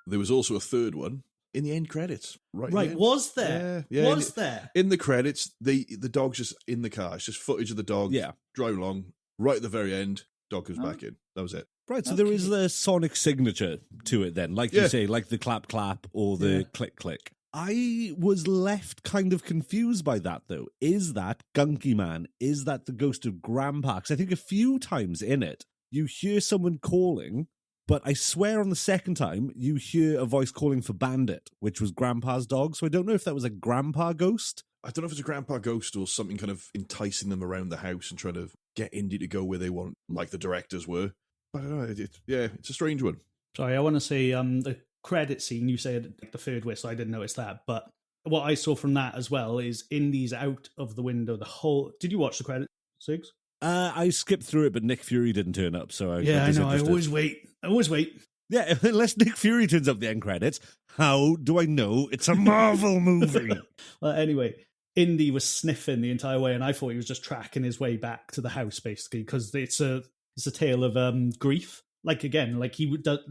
There was also a third one in the end credits. Right, was there? Yeah. Was there? In the credits, the dog's just in the car. It's just footage of the dog driving along. Right at the very end, dog goes back in. That was it. Right, so there is the sonic signature to it then, like you say, like the clap clap or the click click. I was left kind of confused by that, though. Is that Gunky Man? Is that the ghost of Grandpa? Because I think a few times in it, you hear someone calling, but I swear on the second time, you hear a voice calling for Bandit, which was Grandpa's dog. So I don't know if that was a Grandpa ghost. I don't know if it's a Grandpa ghost or something kind of enticing them around the house and trying to get Indy to go where they want, like the directors were. I don't know. It's a strange one. Sorry, I want to say the credit scene, you said the third whistle, I didn't notice that, but what I saw from that as well is Indy's out of the window the whole... Did you watch the credits, Sigs? I skipped through it, but Nick Fury didn't turn up, so I know. I always wait. Yeah, unless Nick Fury turns up the end credits, how do I know it's a Marvel movie? Well, anyway, Indy was sniffing the entire way, and I thought he was just tracking his way back to the house, basically, because it's a tale of grief. Like, again, like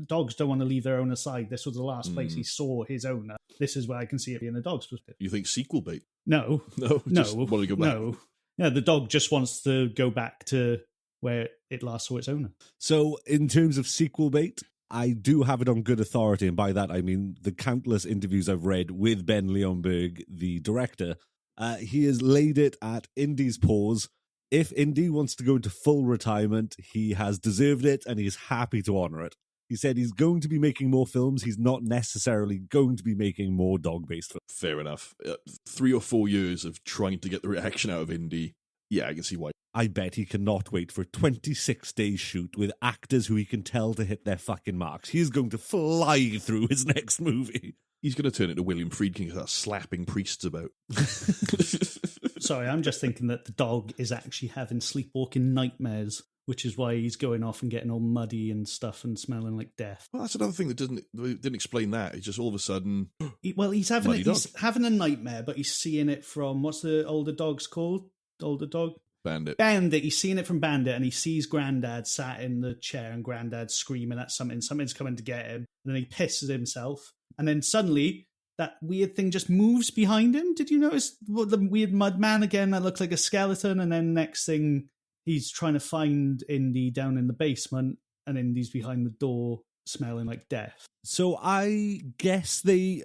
dogs don't want to leave their owner side. This was the last place he saw his owner. This is where I can see it being the dog's perspective. You think sequel bait? No. Just want to go back. No. Yeah, the dog just wants to go back to where it last saw its owner. So, in terms of sequel bait, I do have it on good authority, and by that I mean the countless interviews I've read with Ben Leonberg, the director. He has laid it at Indy's paws. If Indy wants to go into full retirement, he has deserved it, and he's happy to honour it. He said he's going to be making more films. He's not necessarily going to be making more dog-based films. Fair enough. 3 or 4 years of trying to get the reaction out of Indy. Yeah, I can see why. I bet he cannot wait for a 26-day shoot with actors who he can tell to hit their fucking marks. He's going to fly through his next movie. He's going to turn into William Friedkin and start slapping priests about. Sorry, I'm just thinking that the dog is actually having sleepwalking nightmares, which is why he's going off and getting all muddy and stuff and smelling like death. Well, that's another thing that didn't explain that. It's just all of a sudden... he's having a nightmare, but he's seeing it from... What's the older dog's called? Older dog? Bandit. He's seeing it from Bandit, and he sees Grandad sat in the chair and Grandad screaming at something. Something's coming to get him. And then he pisses himself. And then suddenly, that weird thing just moves behind him. Did you notice the weird mud man again that looks like a skeleton? And then next thing, he's trying to find Indy down in the basement, and Indy's behind the door smelling like death. So I guess they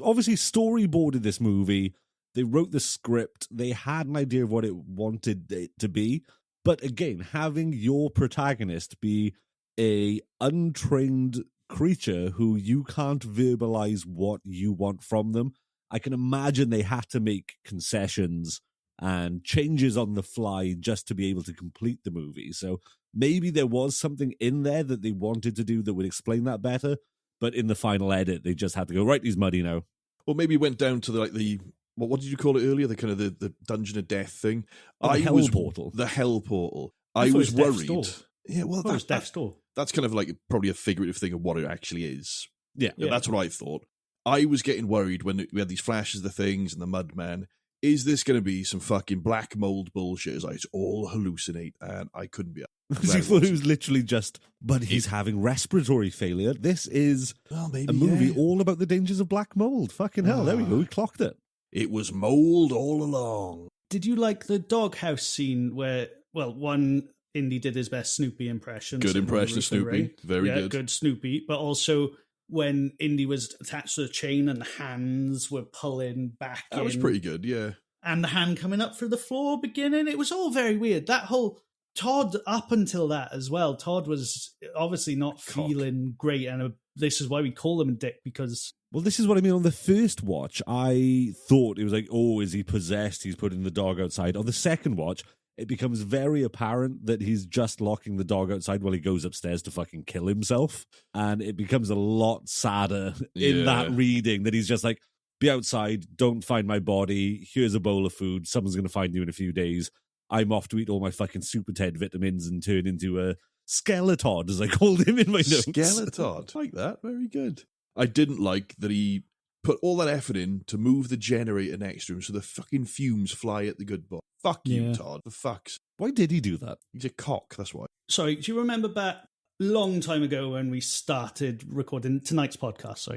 obviously storyboarded this movie. They wrote the script. They had an idea of what it wanted it to be. But again, having your protagonist be a untrained creature who you can't verbalize what you want from them, I can imagine they had to make concessions and changes on the fly just to be able to complete the movie. So maybe there was something in there that they wanted to do that would explain that better. But in the final edit, they just had to go, right, he's muddy now. Or maybe went down to the what did you call it earlier? The kind of the dungeon of death thing. The hell portal. The hell portal. I was worried. Yeah, well, that's Death's Door. That's kind of like probably a figurative thing of what it actually is. Yeah. That's what I thought. I was getting worried when we had these flashes of the things and the mud man. is this going to be some fucking black mold bullshit? It's all hallucinate, and I couldn't be. Because you thought it was literally just, but he's having respiratory failure. This is a movie all about the dangers of black mold. Fucking hell, there we go, we clocked it. It was mold all along. Did you like the doghouse scene where, well, one, Indy did his best Snoopy impression. Good impression of Snoopy. Very good. Good Snoopy. But also when Indy was attached to the chain and the hands were pulling back in. That was pretty good, yeah. And the hand coming up through the floor beginning. It was all very weird. That whole Todd, up until that as well, Todd was obviously not feeling great. And this is why we call him a dick, because... Well, this is what I mean. On the first watch, I thought it was like, oh, is he possessed? He's putting the dog outside. On the second watch, it becomes very apparent that he's just locking the dog outside while he goes upstairs to fucking kill himself. And it becomes a lot sadder in that reading that he's just like, be outside, don't find my body, here's a bowl of food, someone's going to find you in a few days. I'm off to eat all my fucking Super Ted vitamins and turn into a Skeletod, as I called him in my notes. Skeletod, like that, very good. I didn't like that he put all that effort in to move the generator next to him so the fucking fumes fly at the good boy. Fuck you, Todd. The fucks. Why did he do that? He's a cock, that's why. Sorry, do you remember back a long time ago when we started recording tonight's podcast?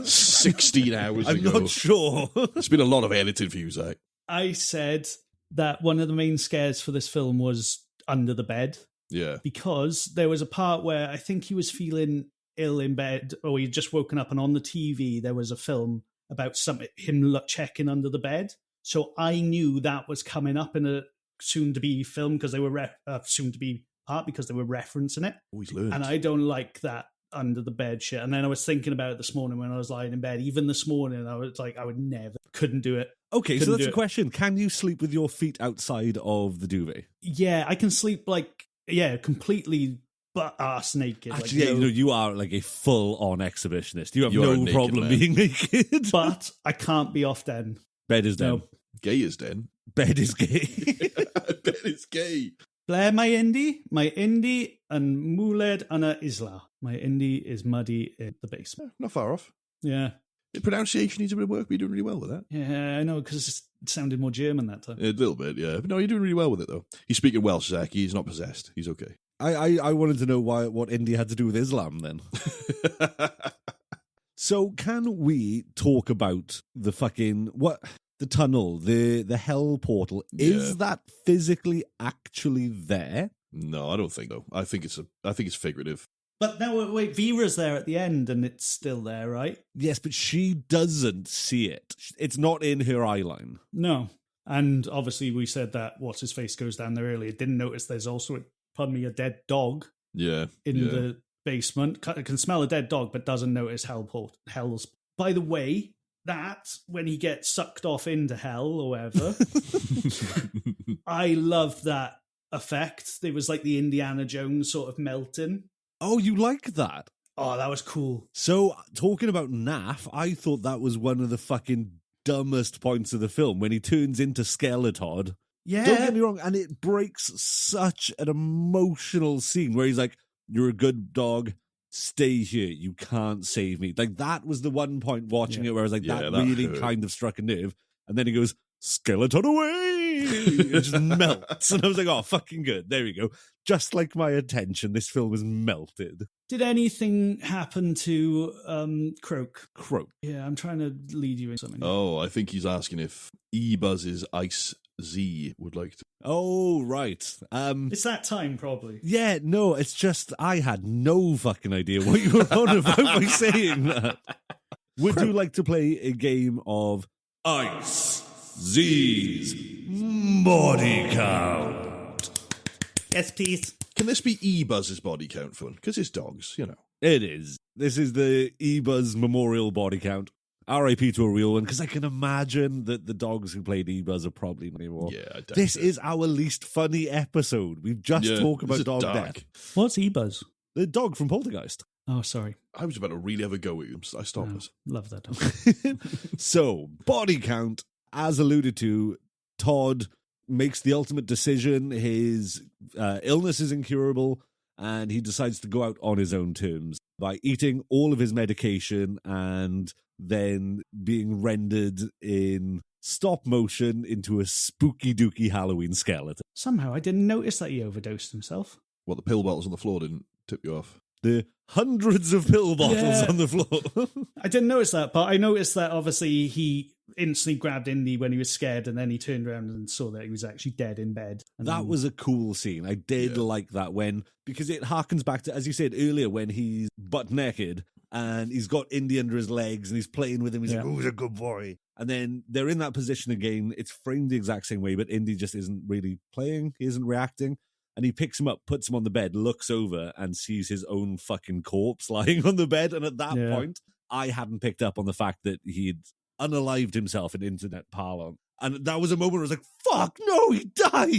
16 hours ago. I'm not sure. It's been a lot of editing for you, Zach. I said that one of the main scares for this film was under the bed. Yeah. Because there was a part where I think he was feeling ill in bed, or he'd just woken up, and on the TV there was a film about him checking under the bed. So I knew that was coming up in a soon-to-be film because they were soon-to-be part because they were referencing it. Always learned. And I don't like that under the bed shit. And then I was thinking about it this morning when I was lying in bed. Even this morning, I was like, I couldn't do it. Okay, so that's a question. Can you sleep with your feet outside of the duvet? Yeah, I can sleep completely butt-ass naked. Actually, you are like a full-on exhibitionist. You have no problem being naked. But I can't be off den. Bed is den. No. Gay is den. Bed is gay. Bed is gay. Blair, my Indy and Muled Anna Isla. My Indy is muddy in the basement. Not far off. Yeah. The pronunciation needs a bit of work, but you're doing really well with that. Yeah, I know, because it sounded more German that time. A little bit, yeah. But no, you're doing really well with it, though. He's speaking Welsh, Zach. He's not possessed. He's okay. I wanted to know what Indy had to do with Islam, then. So can we talk about the tunnel, the hell portal? Yeah. Is that physically actually there? No, I don't think so. I think it's figurative. But no, wait, Vera's there at the end and it's still there, right? Yes, but she doesn't see it. It's not in her eye line. No. And obviously we said that what's-his-face goes down there earlier. Didn't notice there's also, a dead dog in the basement. Can smell a dead dog, but doesn't notice hell's. By the way, that, when he gets sucked off into hell or whatever, I love that effect. It was like the Indiana Jones sort of melting. Oh, you like that? Oh, that was cool. So, talking about Naff, I thought that was one of the fucking dumbest points of the film, when he turns into Skeletod. Yeah. Don't get me wrong, and it breaks such an emotional scene where he's like, you're a good dog, stay here, you can't save me. Like, that was the one point watching it where I was like, that really hurt. Kind of struck a nerve. And then he goes, Skeleton away! It just melts. And I was like, oh, fucking good. There we go. Just like my attention, this film was melted. Did anything happen to Croak? Croak? Yeah, I'm trying to lead you in something. Oh, I think he's asking if E-Buzz's Ice Z would like to. Oh, right. It's that time, probably. Yeah, no, it's just I had no fucking idea what you were on about by saying that. Would you like to play a game of Ice Z's body count? Yes, please. Can this be E-Buzz's body count for one? Because it's dogs, you know. It is. This is the E-Buzz Memorial body count. R.I.P. to a real one, because I can imagine that the dogs who played E-Buzz are probably not anymore. Yeah, I doubt this it. is our least funny episode. We've just talked about dog death. What's E-Buzz? The dog from Poltergeist. Oh, sorry. I was about to really have a go at you. I stopped us. Love that dog. So, body count, as alluded to, Todd makes the ultimate decision. His illness is incurable, and he decides to go out on his own terms. by eating all of his medication and then being rendered in stop motion into a spooky dooky Halloween skeleton. Somehow I didn't notice that he overdosed himself. What, the pill bottles on the floor didn't tip you off? The hundreds of pill bottles on the floor. I didn't notice that, but I noticed that obviously he instantly grabbed Indy when he was scared, and then he turned around and saw that he was actually dead in bed. And that was a cool scene. I did like that because it harkens back to, as you said earlier, when he's butt naked and he's got Indy under his legs and he's playing with him. He's like, oh, he's a good boy. And then they're in that position again. It's framed the exact same way, but Indy just isn't really playing. He isn't reacting. And he picks him up, puts him on the bed, looks over and sees his own fucking corpse lying on the bed. And at that point, I hadn't picked up on the fact that he'd unalived himself in internet parlance. And that was a moment where I was like, fuck, no, he died.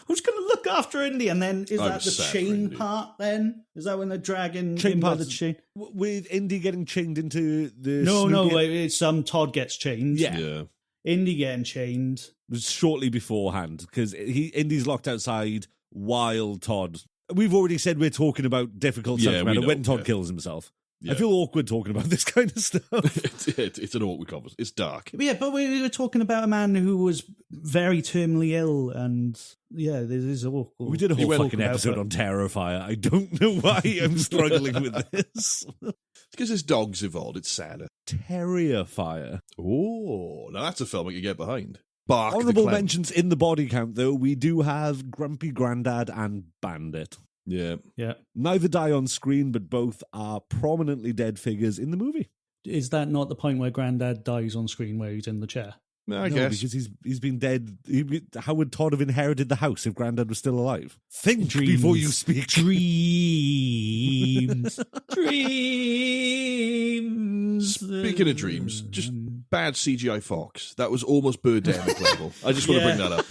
Who's going to look after Indy? And then is that the chain part then? Is that when they're dragging him by the chain? With Indy getting chained into the... No, it's Todd gets chained. Yeah. Indy getting chained. It was shortly beforehand, because Indy's locked outside while Todd... We've already said we're talking about difficult subject matter when Todd kills himself. Yeah. I feel awkward talking about this kind of stuff. It's an awkward conversation. It's dark. Yeah, but we were talking about a man who was very terminally ill, and this is awkward. We did a whole fucking episode on Terrifier. I don't know why I'm struggling with this. It's because his dog's involved. It's sadder. Terrifier. Oh, now that's a film I could get behind. Bark Honourable mentions in the body count, though. We do have Grumpy Grandad and Bandit. Yeah. Neither die on screen, but both are prominently dead figures in the movie. Is that not the point where Grandad dies on screen where he's in the chair? No, I guess. Because he's been dead. How would Todd have inherited the house if Grandad was still alive? Think Dreams. Before you speak. Dreams. Dreams. Speaking of dreams, just bad CGI Fox. That was almost Birdemic level. I just want to bring that up.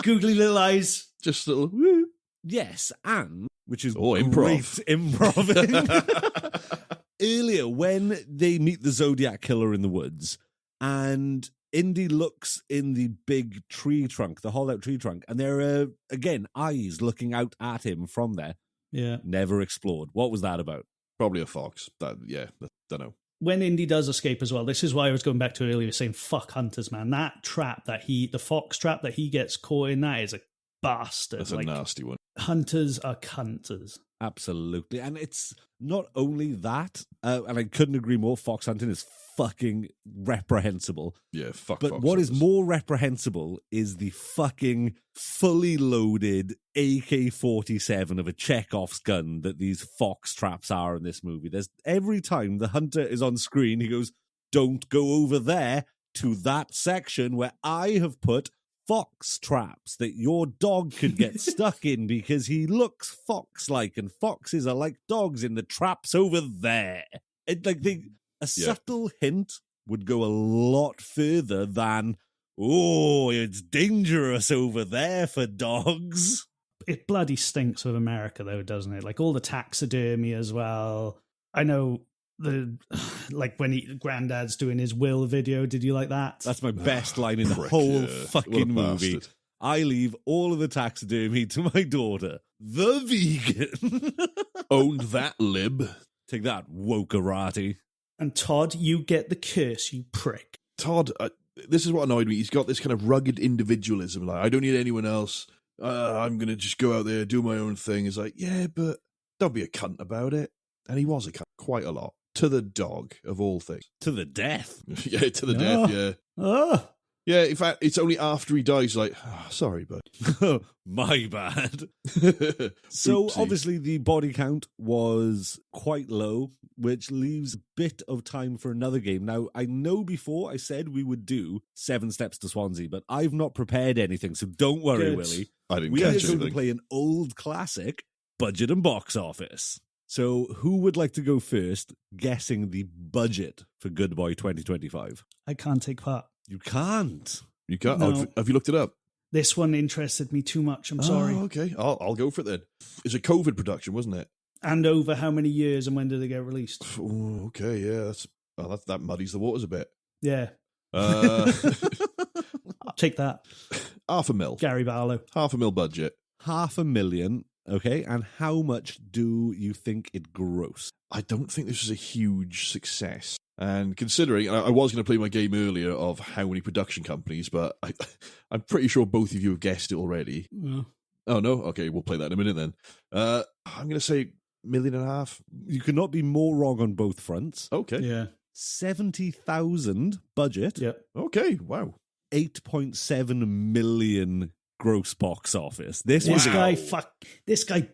Googly little eyes. Just a little... Woo. Yes, and, which is improv. Great improv. Earlier, when they meet the Zodiac Killer in the woods, and Indy looks in the big tree trunk, the hollowed tree trunk, and there are, again, eyes looking out at him from there. Yeah. Never explored. What was that about? Probably a fox. Don't know. When Indy does escape as well, this is why I was going back to earlier saying, fuck hunters, man. That trap the fox trap that he gets caught in, that is a bastard. That's a nasty one. Hunters are cunters. Absolutely. And it's not only that, and I couldn't agree more, fox hunting is fucking reprehensible. Yeah, fuck. But what is more reprehensible is the fucking fully loaded AK-47 of a Chekhov's gun that these fox traps are in this movie. There's every time the hunter is on screen, he goes, don't go over there to that section where I have put fox traps that your dog could get stuck in because he looks fox-like, and foxes are like dogs in the traps over there. Subtle hint would go a lot further than, oh, it's dangerous over there for dogs. It bloody stinks of America, though, doesn't it? Like all the taxidermy as well. I know when Grandad's doing his will video. Did you like that? That's my best line in the whole fucking movie. Bastard. I leave all of the taxidermy to my daughter, the vegan. Owned that lib. Take that, wokerati. And Todd, you get the curse, you prick. Todd, this is what annoyed me. He's got this kind of rugged individualism. Like, I don't need anyone else. I'm going to just go out there, do my own thing. It's like, yeah, but don't be a cunt about it. And he was a cunt quite a lot. To the dog, of all things. To the death. Yeah, to the death, yeah. Oh. Yeah, in fact, it's only after he dies, like, sorry, bud. My bad. So, obviously, the body count was quite low, which leaves a bit of time for another game. Now, I know before I said we would do 7 Steps to Swansea, but I've not prepared anything, so don't worry, Willie. I didn't we catch are going anything. to play an old classic, Budget and Box Office. So, who would like to go first, guessing the budget for Good Boy 2025? I can't take part. You can't. You can't? No. Oh, have you looked it up? This one interested me too much. I'm sorry. Oh, okay. I'll go for it then. It's a COVID production, wasn't it? And over how many years and when did they get released? Oh, okay, yeah. That muddies the waters a bit. Yeah. I'll take that. $500,000. Gary Barlow. $500,000 budget. $500,000. Okay, and how much do you think it grossed? I don't think this was a huge success. And considering, I was going to play my game earlier of how many production companies, but I'm pretty sure both of you have guessed it already. Yeah. Oh, no? Okay, we'll play that in a minute then. I'm going to say $1.5 million. You could not be more wrong on both fronts. Okay. Yeah. 70,000 budget. Yeah. Okay, wow. 8.7 million gross box office. This guy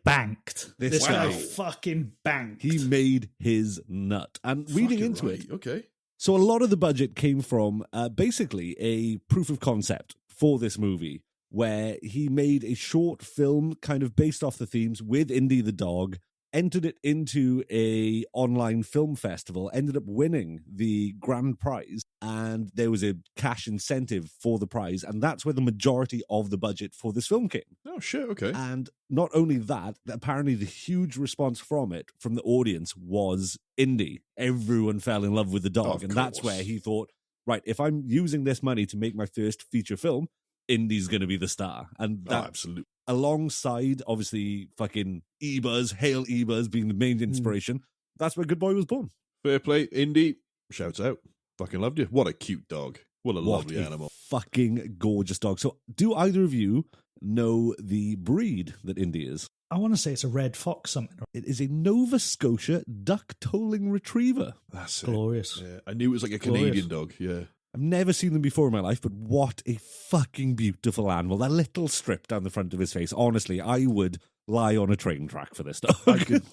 banked. This guy Wow. fucking banked. He made his nut. And reading Fucking into right. it, Okay. so a lot of the budget came from basically a proof of concept for this movie, where he made a short film kind of based off the themes with Indy the dog, entered it into a online film festival, ended up winning the grand prize, and there was a cash incentive for the prize, and that's where the majority of the budget for this film came. Oh, shit, okay. And not only that, apparently the huge response from the audience was Indy. Everyone fell in love with the dog, Of and that's course. where he thought, right, if I'm using this money to make my first feature film, Indy's going to be the star. And that, Absolutely. alongside, obviously, fucking Ebers, Hail Ebers being the main inspiration, that's where Good Boy was born. Fair play, Indy. Shouts out. Fucking loved you. What a cute dog. What a What lovely a animal. fucking gorgeous dog. So, do either of you know the breed that Indy is? I want to say it's a red fox something. It is a Nova Scotia duck tolling retriever. That's it. Glorious. Yeah, I knew it was like a Glorious. Canadian dog, yeah. I've never seen them before in my life, but what a fucking beautiful animal. That little strip down the front of his face. Honestly, I would lie on a train track for this dog.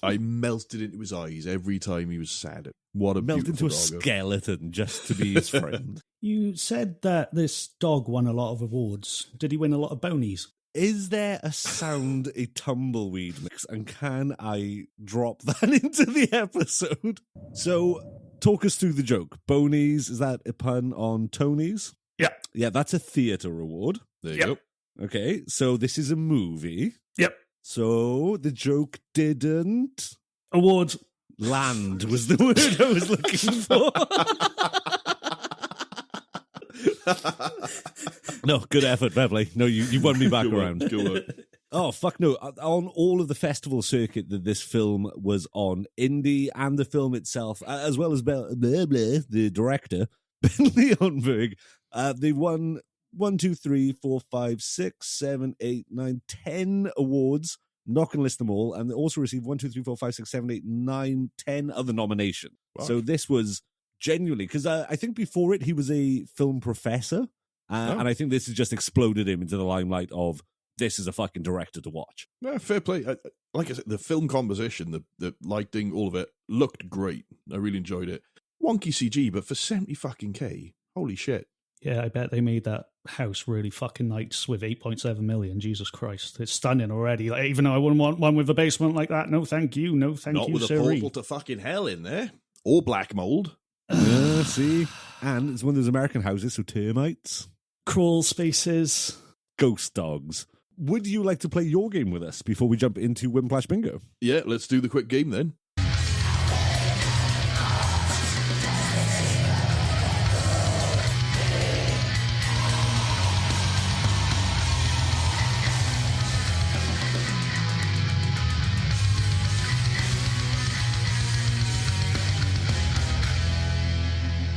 I melted into his eyes every time he was sad. What a Melt into beautiful a dog. skeleton just to be his friend. You said that this dog won a lot of awards. Did he win a lot of bonies? Is there a sound, a tumbleweed mix, and can I drop that into the episode? So, talk us through the joke. Bonies, is that a pun on Tony's? Yeah. Yeah, that's a theatre award. There you Yep. go. Okay, so this is a movie. Yep. So the joke didn't Awards. land was the word I was looking for. No, good effort, Beverly. No, you won me back Go on, around. go on. Oh, fuck no. On all of the festival circuit that this film was on, Indy and the film itself, as well as the director, Ben Leonberg, they won 1, 2, 3, 4, 5, 6, 7, 8, 9, 10 awards. I'm not going to list them all. And they also received 1, 2, 3, 4, 5, 6, 7, 8, 9, 10 other nominations. Wow. So this was genuinely, because I think before it, he was a film professor. And I think this has just exploded him into the limelight of, this is a fucking director to watch. Yeah, fair play. Like I said, the film composition, the lighting, all of it looked great. I really enjoyed it. Wonky CG, but for 70 fucking K, holy shit. Yeah, I bet they made that house really fucking nice with 8.7 million. Jesus Christ. It's stunning already. Like, even though I wouldn't want one with a basement like that. No, thank you. No, thank Not you, with a sirree. portal to fucking hell in there. Or black mold. See? And it's one of those American houses, so termites. Crawl spaces. Ghost dogs. Would you like to play your game with us before we jump into Wimplash Bingo? Yeah, let's do the quick game then.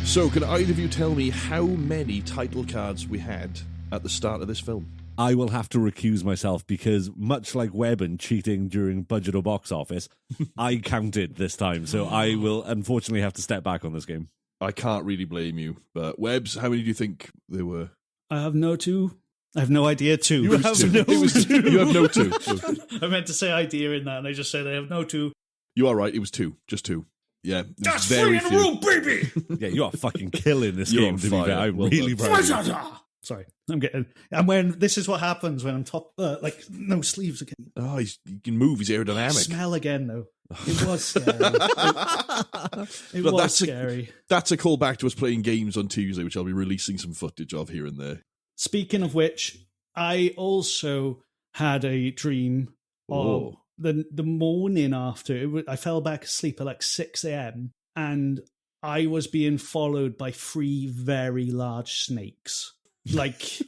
So, can either of you tell me how many title cards we had at the start of this film? I will have to recuse myself because, much like Webborn cheating during budget or box office, I counted this time. So I will unfortunately have to step back on this game. I can't really blame you, but Webbs, how many do you think there were? I have no two. I have no idea two. You have no two. You have no two. I meant to say idea in that, and I just said I have no two. You are right. It was two. Just two. Yeah. it was That's very free in the few. room, baby! Yeah, you are fucking killing this You're game, on to be fire. fair. I'm Well really done. proud of you. Sorry, I'm wearing. This is what happens when I'm top. Like no sleeves again. Oh, he can move. He's aerodynamic. Smell again though. It was scary. It But was scary. That's a callback to us playing games on Tuesday, which I'll be releasing some footage of here and there. Speaking of which, I also had a dream of Oh. the morning after. I fell back asleep at like 6 a.m. and I was being followed by 3 very large snakes. Like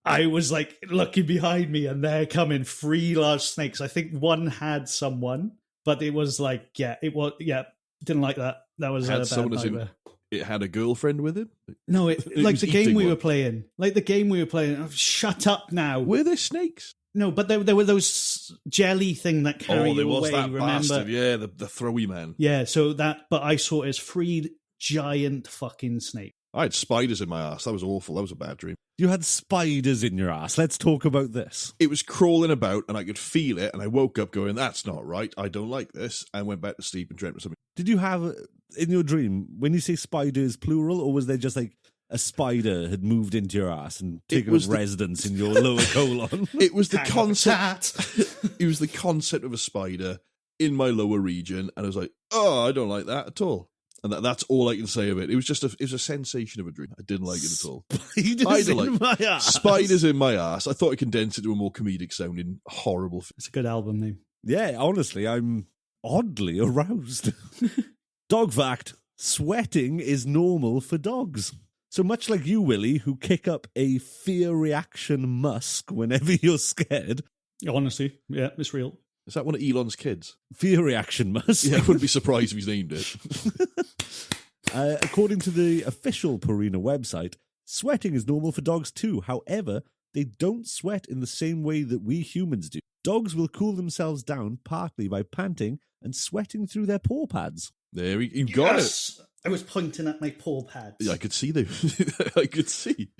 I was like looking behind me, and they're coming 3 large snakes. I think one had someone, but it was like, didn't like that. That was Had a bad someone as in- nightmare. It had a girlfriend with it. No, It like was the game eating we one. were playing. Oh, shut up now. Were there snakes? No, but there were those jelly thing that carry there you was away, that remember? bastard. Yeah, the throwy man. Yeah, so but I saw it as 3 giant fucking snakes. I had spiders in my ass. That was awful. That was a bad dream. You had spiders in your ass. Let's talk about this. It was crawling about, and I could feel it, and I woke up going, that's not right. I don't like this. I went back to sleep and dreamt of something. Did you have, in your dream, when you say spiders, plural, or was there just like a spider had moved into your ass and taken up was the- residence in your lower colon? It was the Hang on, concept. cat. It was the concept of a spider in my lower region, and I was like, oh, I don't like that at all. And that's all I can say of it. It was just it was a sensation of a dream. I didn't like it at all. Spiders in like my ass. Spiders in my ass. I thought I condensed it to a more comedic sounding horrible film. It's a good album name. Yeah, honestly, I'm oddly aroused. Dog fact, sweating is normal for dogs. So much like you, Willy, who kick up a fear reaction musk whenever you're scared. Honestly, yeah, it's real. Is that one of Elon's kids? Fear reaction musk. Yeah, I wouldn't be surprised if he's named it. According to the official Purina website, sweating is normal for dogs too. However, they don't sweat in the same way that we humans do. Dogs will cool themselves down partly by panting and sweating through their paw pads. There, you got it. I was pointing at my paw pads. Yeah, I could see them. I could see.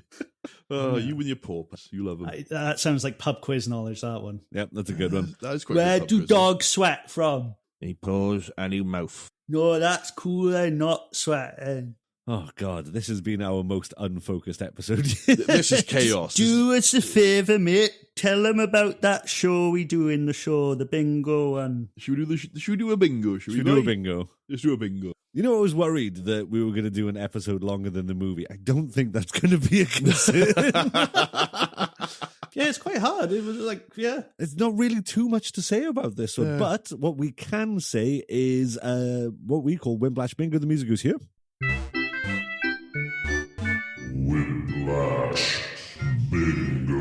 Oh, you and your paws. You love them. That sounds like pub quiz knowledge, that one. Yep, that's a good one. That is quite Where good do pub quiz. dogs sweat from? He paws and he mouth. No, that's cool. I'm not sweating. Oh, God, this has been our most unfocused episode. This is chaos. Do us a favour, mate. Tell them about that show we do in the show, the bingo one. Should we do a bingo? Should we do a bingo? Let's do a bingo. You know, I was worried that we were going to do an episode longer than the movie. I don't think that's going to be a concern. Yeah, it's quite hard. It was like, yeah. There's not really too much to say about this one, Yeah. but what we can say is what we call Wimplash Bingo. The music goes here. Wimplash Bingo.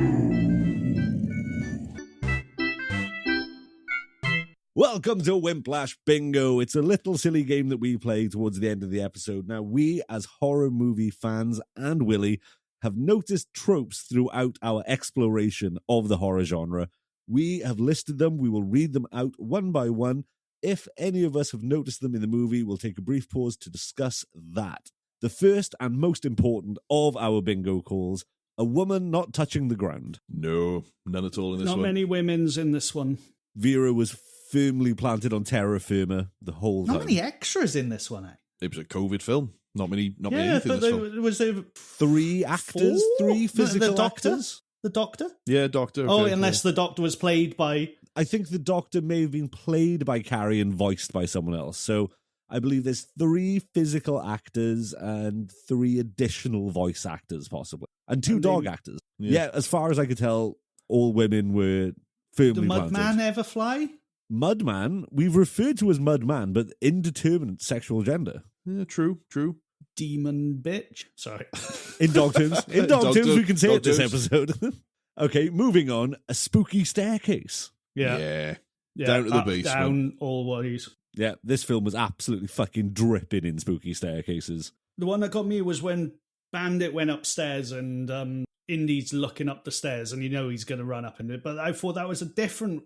Welcome to Wimplash Bingo. It's a little silly game that we play towards the end of the episode. Now, we as horror movie fans and Willy have noticed tropes throughout our exploration of the horror genre. We have listed them. We will read them out one by one. If any of us have noticed them in the movie, we'll take a brief pause to discuss that. The first and most important of our bingo calls, a woman not touching the ground. No, none at all in this Not one. many women's in this one. Vera was firmly planted on terra firma the whole time. Not many extras in this one, eh? It was a COVID film. Not many Yeah, anything in but this film. was there 3 actors, 3 physical the doctor? actors. The doctor? Yeah, Doctor. Oh, okay, unless the doctor was played by... I think the Doctor may have been played by Carrie and voiced by someone else. So I believe there's 3 physical actors and 3 additional voice actors, possibly. And 2 And dog they- actors. Yeah, as far as I could tell, all women were firmly Did Mudman planted. ever fly? Mudman, we've referred to as Mudman, but indeterminate sexual gender. Yeah, true. Demon bitch. Sorry. In dog terms. In dog Dog terms, terms, we can say dog it this terms. episode. Okay, moving on. A spooky staircase. Yeah. Down to the up, basement. Down all ways. Yeah, this film was absolutely fucking dripping in spooky staircases. The one that got me was when Bandit went upstairs and Indy's looking up the stairs and you know he's going to run up into it. But I thought that was a different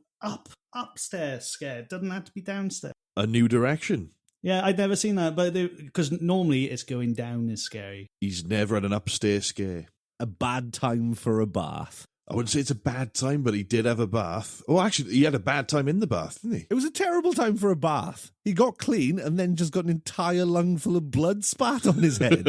upstairs scare. It doesn't have to be downstairs. A new direction. Yeah, I'd never seen that, but because normally it's going down is scary. He's never had an upstairs scare. A bad time for a bath. I wouldn't say it's a bad time, but he did have a bath. Oh, actually, he had a bad time in the bath, didn't he? It was a terrible time for a bath. He got clean and then just got an entire lungful of blood spat on his head.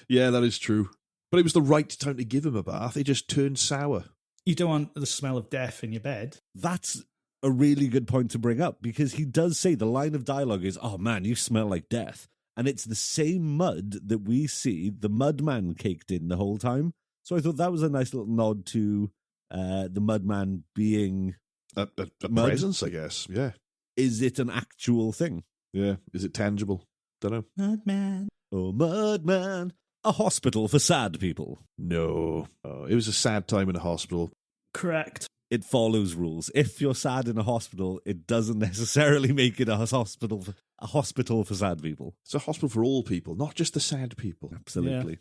Yeah, that is true. But it was the right time to give him a bath. He just turned sour. You don't want the smell of death in your bed. That's a really good point to bring up because he does say the line of dialogue is, "Oh man, you smell like death." And it's the same mud that we see the Mudman caked in the whole time. So I thought that was a nice little nod to the Mudman being, A Mud? presence, I guess. Yeah. is it an actual thing? Yeah. Is it tangible? Don't know. Mudman. Oh, Mudman, a hospital for sad people. No. It was a sad time in a hospital. Correct. It follows rules. If you're sad in a hospital, it doesn't necessarily make it a hospital for sad people. It's a hospital for all people, not just the sad people. Absolutely.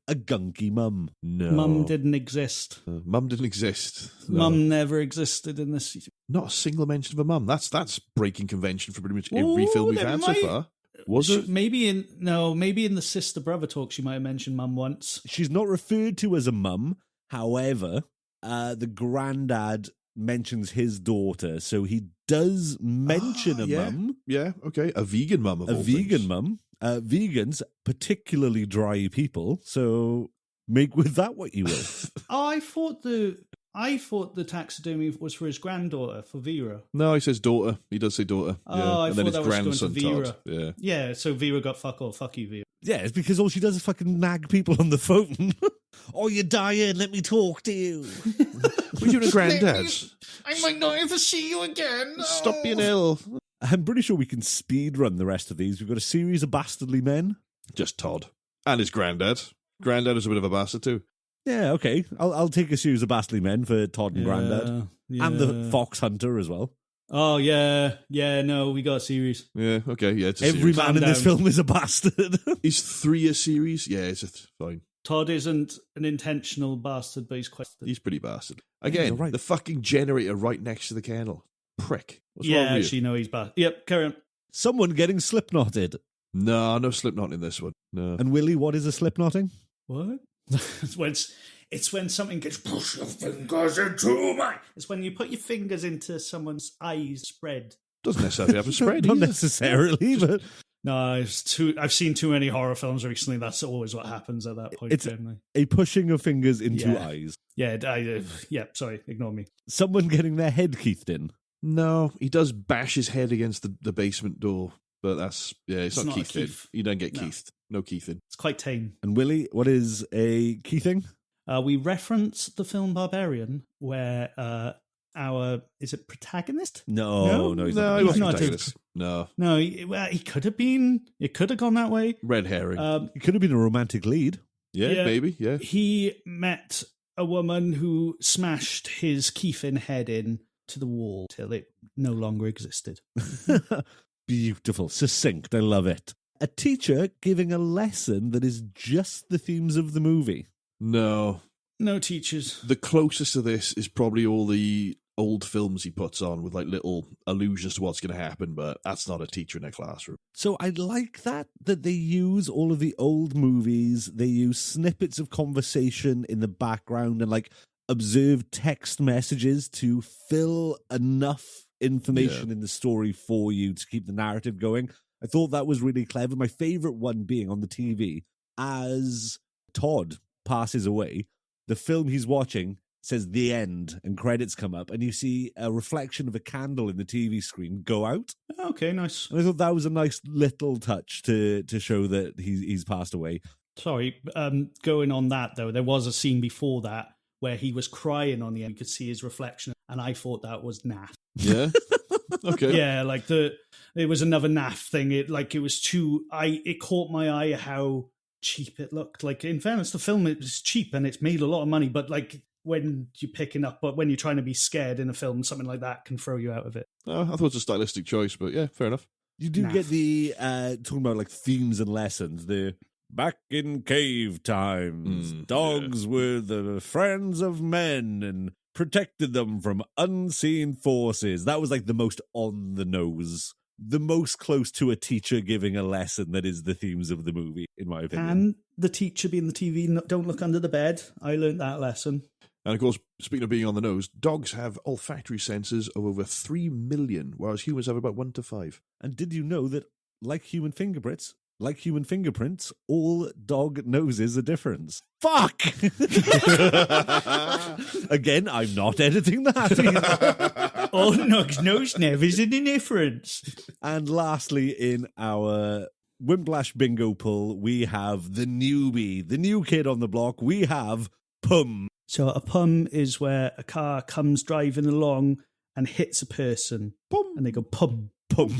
A gunky mum. No. Mum didn't exist. Mum didn't exist. No. Mum never existed in this. Not a single mention of a mum. That's breaking convention for pretty much every film we've had so far. Was it? Maybe in the sister brother talk she might have mentioned mum once. She's not referred to as a mum. However, the granddad mentions his daughter, so he does mention a mum. Yeah, okay. A vegan mum, A vegan mum. Vegans, particularly dry people, so make with that what you will. I thought the taxidermy was for his granddaughter, for Vera. No, he says daughter. He does say daughter. Oh, I and thought then his that was going to grandson Vera. Todd. Yeah. Yeah, so Vera got fuck all. Fuck you, Vera. Yeah, it's because all she does is fucking nag people on the phone. Oh, you're dying. Let me talk to you. What are you doing, granddad? I might not ever see you again. Stop being ill. I'm pretty sure we can speed run the rest of these. We've got a series of bastardly men. Just Todd. And his granddad. Granddad is a bit of a bastard too. Yeah, okay. I'll take a series of bastardly men for Todd and Granddad. Yeah. And the fox hunter as well. Oh, yeah. Yeah, no, we got a series. Yeah, okay. Yeah, it's a Every series. man in this film is a bastard. Is 3 a series? Yeah, it's fine. Todd isn't an intentional bastard, but he's quite... He's pretty bastard. Again, you're right. the fucking generator right next to the kennel. Prick. What's wrong with you? actually, no, he's bad. Yep, carry on. Someone getting slip-knotted. No slipknot in this one. No. And Willy, what is a slip-knotting? What? it's when something gets... Push your fingers into my... It's when you put your fingers into someone's eyes spread. Doesn't necessarily have to spread. Not either. necessarily, but... No, I've seen too many horror films recently. That's always what happens at that point. It's generally. a pushing of fingers into eyes. Yeah, sorry, ignore me. Someone getting their head keithed in. No, he does bash his head against the basement door, but it's not not a keithed in. keith. You don't get No. keithed. No keithing. It's quite tame. And Willy, what is a keithing? We reference the film Barbarian, where is it protagonist? No, No, he's not. he He's wasn't not protagonist. No. No, he could have been. It could have gone that way. Red herring. It could have been a romantic lead. yeah, maybe, yeah. He met a woman who smashed his Keefin head in to the wall till it no longer existed. Beautiful, succinct, I love it. A teacher giving a lesson that is just the themes of the movie. No. No teachers. The closest to this is probably all the old films he puts on with like little allusions to what's going to happen, but that's not a teacher in a classroom. So I like that they use all of the old movies, they use snippets of conversation in the background and like observed text messages to fill enough information in the story for you to keep the narrative going. I thought that was really clever. My favorite one being on the TV as Todd passes away, the film he's watching says the end and credits come up and you see a reflection of a candle in the TV screen go out. Okay, nice. And I thought that was a nice little touch to show that he's passed away. Sorry, going on that though, there was a scene before that where he was crying on the end. You could see his reflection, and I thought that was naff. Yeah? Okay. Yeah, like it was another naff thing. It was too. It caught my eye how cheap it looked. Like in fairness, the film is cheap and it's made a lot of money, but like when you're picking up, but when you're trying to be scared in a film, something like that can throw you out of it. I thought it was a stylistic choice, but yeah, fair enough. You do Naff. get the talking about like themes and lessons. The back in cave times, dogs were the friends of men and protected them from unseen forces. That was like the most on the nose, the most close to a teacher giving a lesson that is the themes of the movie, in my opinion. And the teacher being the TV, don't look under the bed. I learned that lesson. And of course, speaking of being on the nose, dogs have olfactory senses of over 3 million, whereas humans have about 1 to 5. And did you know that, like human fingerprints, all dog noses are different? Fuck! Again, I'm not editing that. Oh, nose never is an indifference. And lastly, in our Wimplash bingo pull, we have the newbie, the new kid on the block. We have Pum. So a pum is where a car comes driving along and hits a person. Pum. And they go pum, Pum.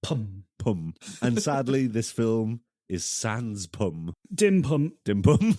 pum. Pum. And sadly, this film is Sans Pum. Dim Pum. Dim Pum.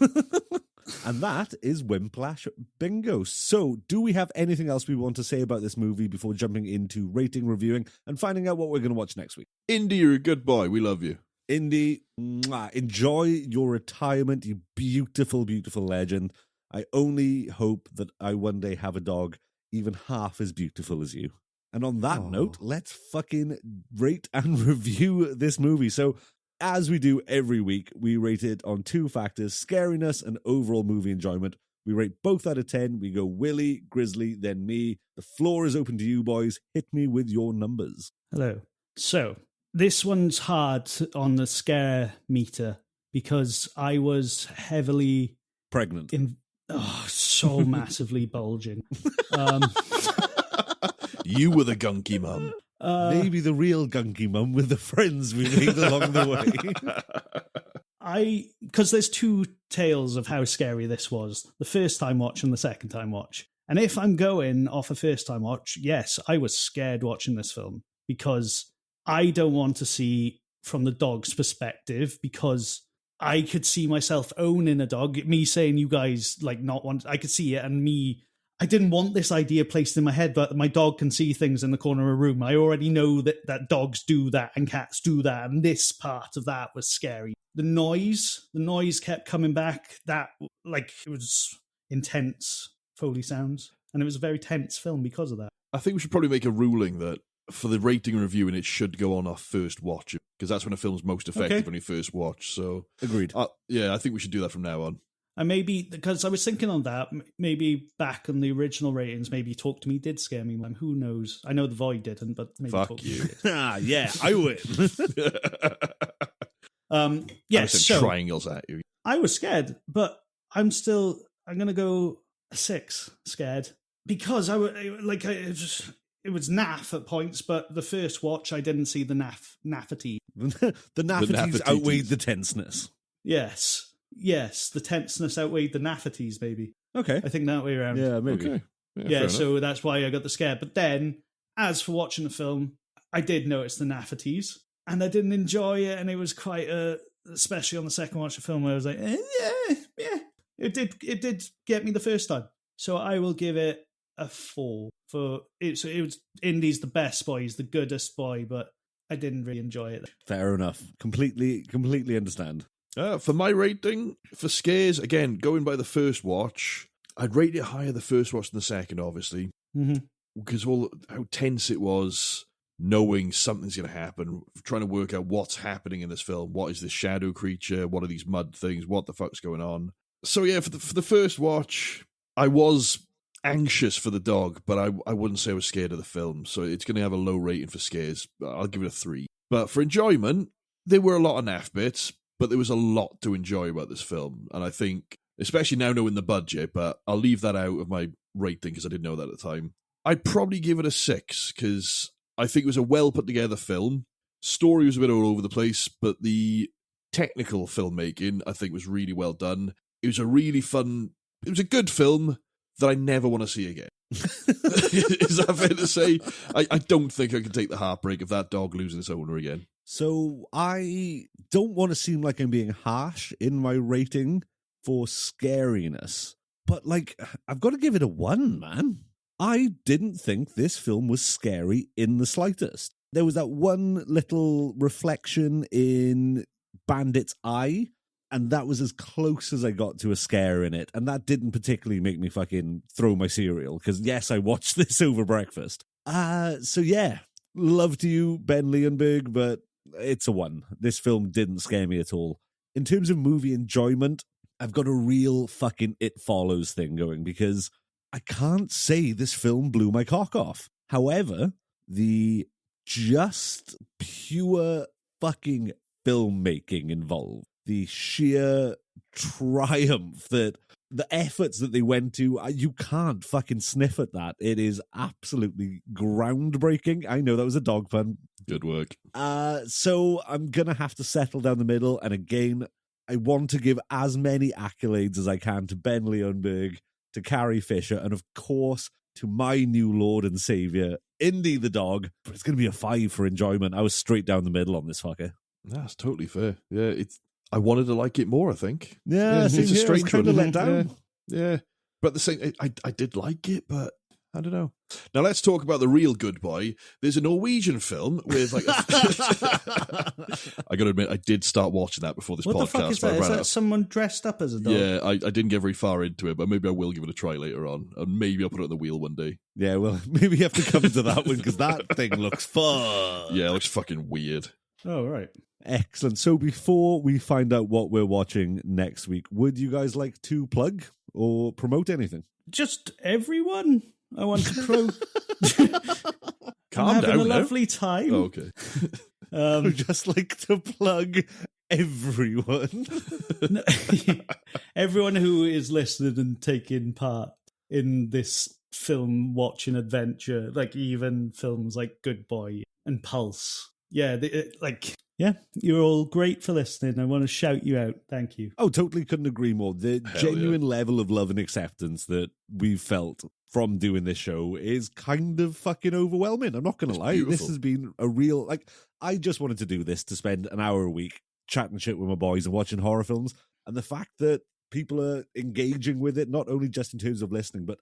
And that is Wimplash Bingo. So, do we have anything else we want to say about this movie before jumping into rating, reviewing, and finding out what we're going to watch next week? Indy, you're a good boy. We love you. Indy, enjoy your retirement, you beautiful, beautiful legend. I only hope that I one day have a dog even half as beautiful as you. And on that note, let's fucking rate and review this movie. So, as we do every week, we rate it on two factors, scariness and overall movie enjoyment. We rate both out of 10. We go Willy, Grizzly, then me. The floor is open to you, boys. Hit me with your numbers. Hello. So, this one's hard on the scare meter because I was heavily... Pregnant. So massively bulging. You were the gunky mum. Maybe the real gunky mum with the friends we made along the way. Because there's two tales of how scary this was. The first time watch and the second time watch. And if I'm going off a first time watch, yes, I was scared watching this film because I don't want to see from the dog's perspective because I could see myself owning a dog. Me saying you guys like not want, I could see it, and me, I didn't want this idea placed in my head, but my dog can see things in the corner of a room. I already know that dogs do that and cats do that, and this part of that was scary. The noise kept coming back. That, like, it was intense Foley sounds, and it was a very tense film because of that. I think we should probably make a ruling that for the rating and reviewing, it should go on our first watch, because that's when a film's most effective when you first watch. So agreed. Yeah, I think we should do that from now on. And maybe, because I was thinking on that, maybe back in the original ratings, maybe Talk to Me did scare me. Who knows? I know The Void didn't, but maybe Fuck Talk you. to Me did. Yeah, I win. Yes, so triangles at you. I was scared, but I'm going to go a 6 scared, because it was naff at points, but the first watch I didn't see the naffity. The naffities outweighed the tenseness. Yes, the tenseness outweighed the naffities, maybe. Okay. I think that way around. Yeah, maybe. Okay. Yeah, so that's why I got the scare. But then, as for watching the film, I did notice the naffities, and I didn't enjoy it, and it was quite especially on the second watch of the film, where I was like, yeah. It did get me the first time. So I will give it a 4. It was Indy's the best boy, he's the goodest boy, but I didn't really enjoy it. Fair enough. Completely understand. For my rating, for scares, again, going by the first watch, I'd rate it higher the first watch than the second, obviously. Mm-hmm. Because how tense it was, knowing something's going to happen, trying to work out what's happening in this film. What is this shadow creature? What are these mud things? What the fuck's going on? So yeah, for the first watch, I was anxious for the dog, but I wouldn't say I was scared of the film. So it's going to have a low rating for scares. I'll give it a 3. But for enjoyment, there were a lot of naff bits, but there was a lot to enjoy about this film. And I think, especially now knowing the budget, but I'll leave that out of my rating because I didn't know that at the time. I'd probably give it a 6 because I think it was a well put together film. Story was a bit all over the place, but the technical filmmaking, I think, was really well done. It was a really fun, it was a good film that I never want to see again. Is that fair to say? I don't think I can take the heartbreak of that dog losing its owner again. So I don't want to seem like I'm being harsh in my rating for scariness, but like, I've got to give it a 1, man. I didn't think this film was scary in the slightest. There was that one little reflection in Bandit's eye, and that was as close as I got to a scare in it. And that didn't particularly make me fucking throw my cereal, because yes, I watched this over breakfast. So yeah, love to you, Ben Leonberg, but it's a 1. This film didn't scare me at all. In terms of movie enjoyment, I've got a real fucking It Follows thing going, because I can't say this film blew my cock off. However, the just pure fucking filmmaking involved, the sheer triumph, that the efforts that they went to, you can't fucking sniff at that. It is absolutely groundbreaking. I know that was a dog pun. Good work. So I'm going to have to settle down the middle. And again, I want to give as many accolades as I can to Ben Leonberg, to Carrie Fisher, and of course to my new Lord and Savior, Indy the dog. But it's going to be a 5 for enjoyment. I was straight down the middle on this fucker. That's totally fair. Yeah, I wanted to like it more, I think. Yeah, it's a strange kind of let down. Yeah. But the same, I did like it, but I don't know. Now let's talk about the real good boy. There's a Norwegian film with like. I got to admit, I did start watching that before this podcast. What the fuck is that? Is that someone dressed up as a dog? Yeah, I didn't get very far into it, but maybe I will give it a try later on, and maybe I'll put it on the wheel one day. Yeah, well, maybe you have to come to that one because that thing looks fun. Yeah, it looks fucking weird. Oh, right. Excellent. So before we find out what we're watching next week, would you guys like to plug or promote anything? Just everyone. I want to Calm I'm having down a now. lovely time. Oh, okay. I would just like to plug everyone. Everyone who is listening and taking part in this film watching adventure, like even films like Good Boy and Pulse. Yeah, you're all great for listening. I want to shout you out. Thank you. Oh, totally couldn't agree more. The genuine level of love and acceptance that we've felt from doing this show is kind of fucking overwhelming. I'm not going to lie. Beautiful. This has been a real, I just wanted to do this to spend an hour a week chatting shit with my boys and watching horror films. And the fact that people are engaging with it, not only just in terms of listening, but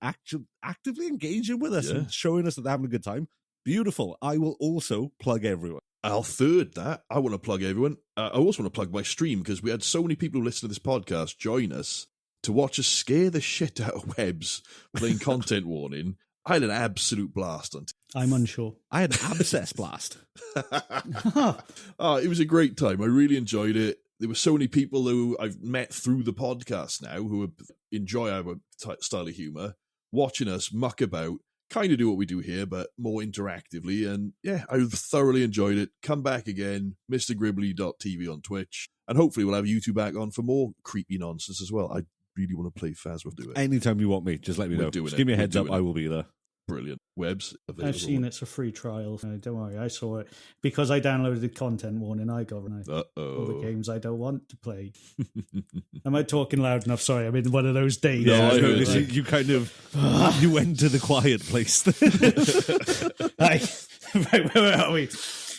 actively engaging with us and showing us that they're having a good time. Beautiful. I will also plug everyone. I'll third that. I want to plug everyone. I also want to plug my stream because we had so many people who listen to this podcast join us to watch us scare the shit out of Webbs playing content warning. I had an absolute blast on I'm unsure. I had an abscess blast. It was a great time. I really enjoyed it. There were so many people who I've met through the podcast now who enjoy our style of humour, watching us muck about, kind of do what we do here, but more interactively. And yeah, I thoroughly enjoyed it. Come back again, MrGribbly.tv on Twitch. And hopefully we'll have YouTube back on for more creepy nonsense as well. I really want to play Faz. We'll do it. Anytime you want me, just let me know. Just give me a heads up. I will be there. Brilliant. Webbs available. I've seen it's a free trial. Don't worry, I saw it. Because I downloaded the content warning, I got all the games I don't want to play. Am I talking loud enough? Sorry, I'm in one of those days. Yeah, I noticed you kind of you went to the quiet place. Right, where are we?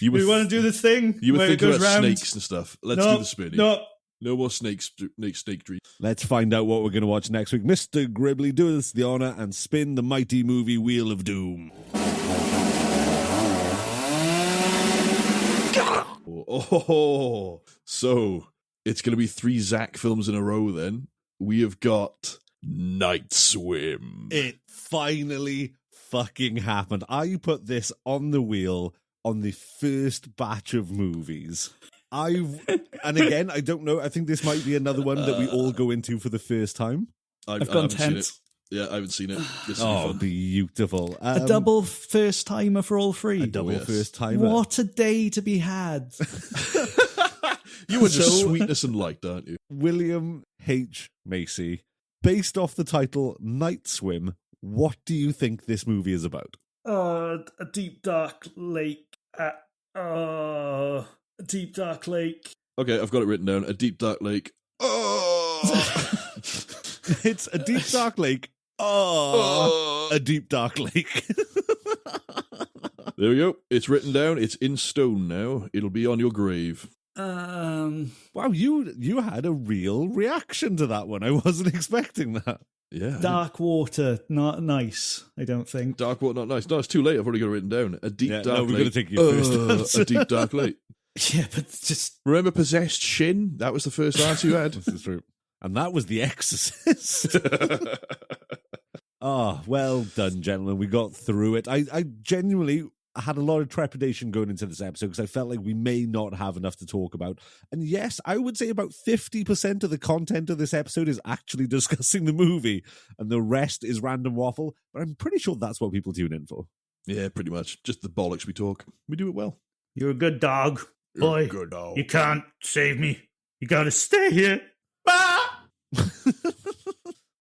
We want to do the thing. You were where thinking it goes about round. snakes and stuff. Let's do the spinning. No more snake dream. Let's find out what we're going to watch next week. Mr. Gribbly, do us the honour and spin the mighty movie Wheel of Doom. So it's going to be 3 Zach films in a row then. We have got Night Swim. It finally fucking happened. I put this on the wheel on the first batch of movies. And again, I don't know. I think this might be another one that we all go into for the first time. I've gone tense. Yeah, I haven't seen it. This Oh, beautiful. A double first timer for all 3. A double first timer. What a day to be had. You were just sweetness and light, aren't you? William H. Macy, based off the title Night Swim, what do you think this movie is about? A deep dark lake. A deep dark lake. Okay, I've got it written down. A deep dark lake. Oh! It's a deep dark lake. Oh, a deep dark lake. There we go. It's written down. It's in stone now. It'll be on your grave. Wow, you had a real reaction to that one. I wasn't expecting that. Yeah. Dark water, not nice, I don't think. Dark water, not nice. No, it's too late. I've already got it written down. A deep dark lake. No, we're going to take your first answer. A deep dark lake. Yeah, but just... Remember Possessed Shin? That was the first answer you had. This is true. And that was The Exorcist. Well done, gentlemen. We got through it. I genuinely had a lot of trepidation going into this episode because I felt like we may not have enough to talk about. And yes, I would say about 50% of the content of this episode is actually discussing the movie, and the rest is random waffle. But I'm pretty sure that's what people tune in for. Yeah, pretty much. Just the bollocks we talk. We do it well. You're a good dog. Boy, good dog. You can't save me. You gotta stay here.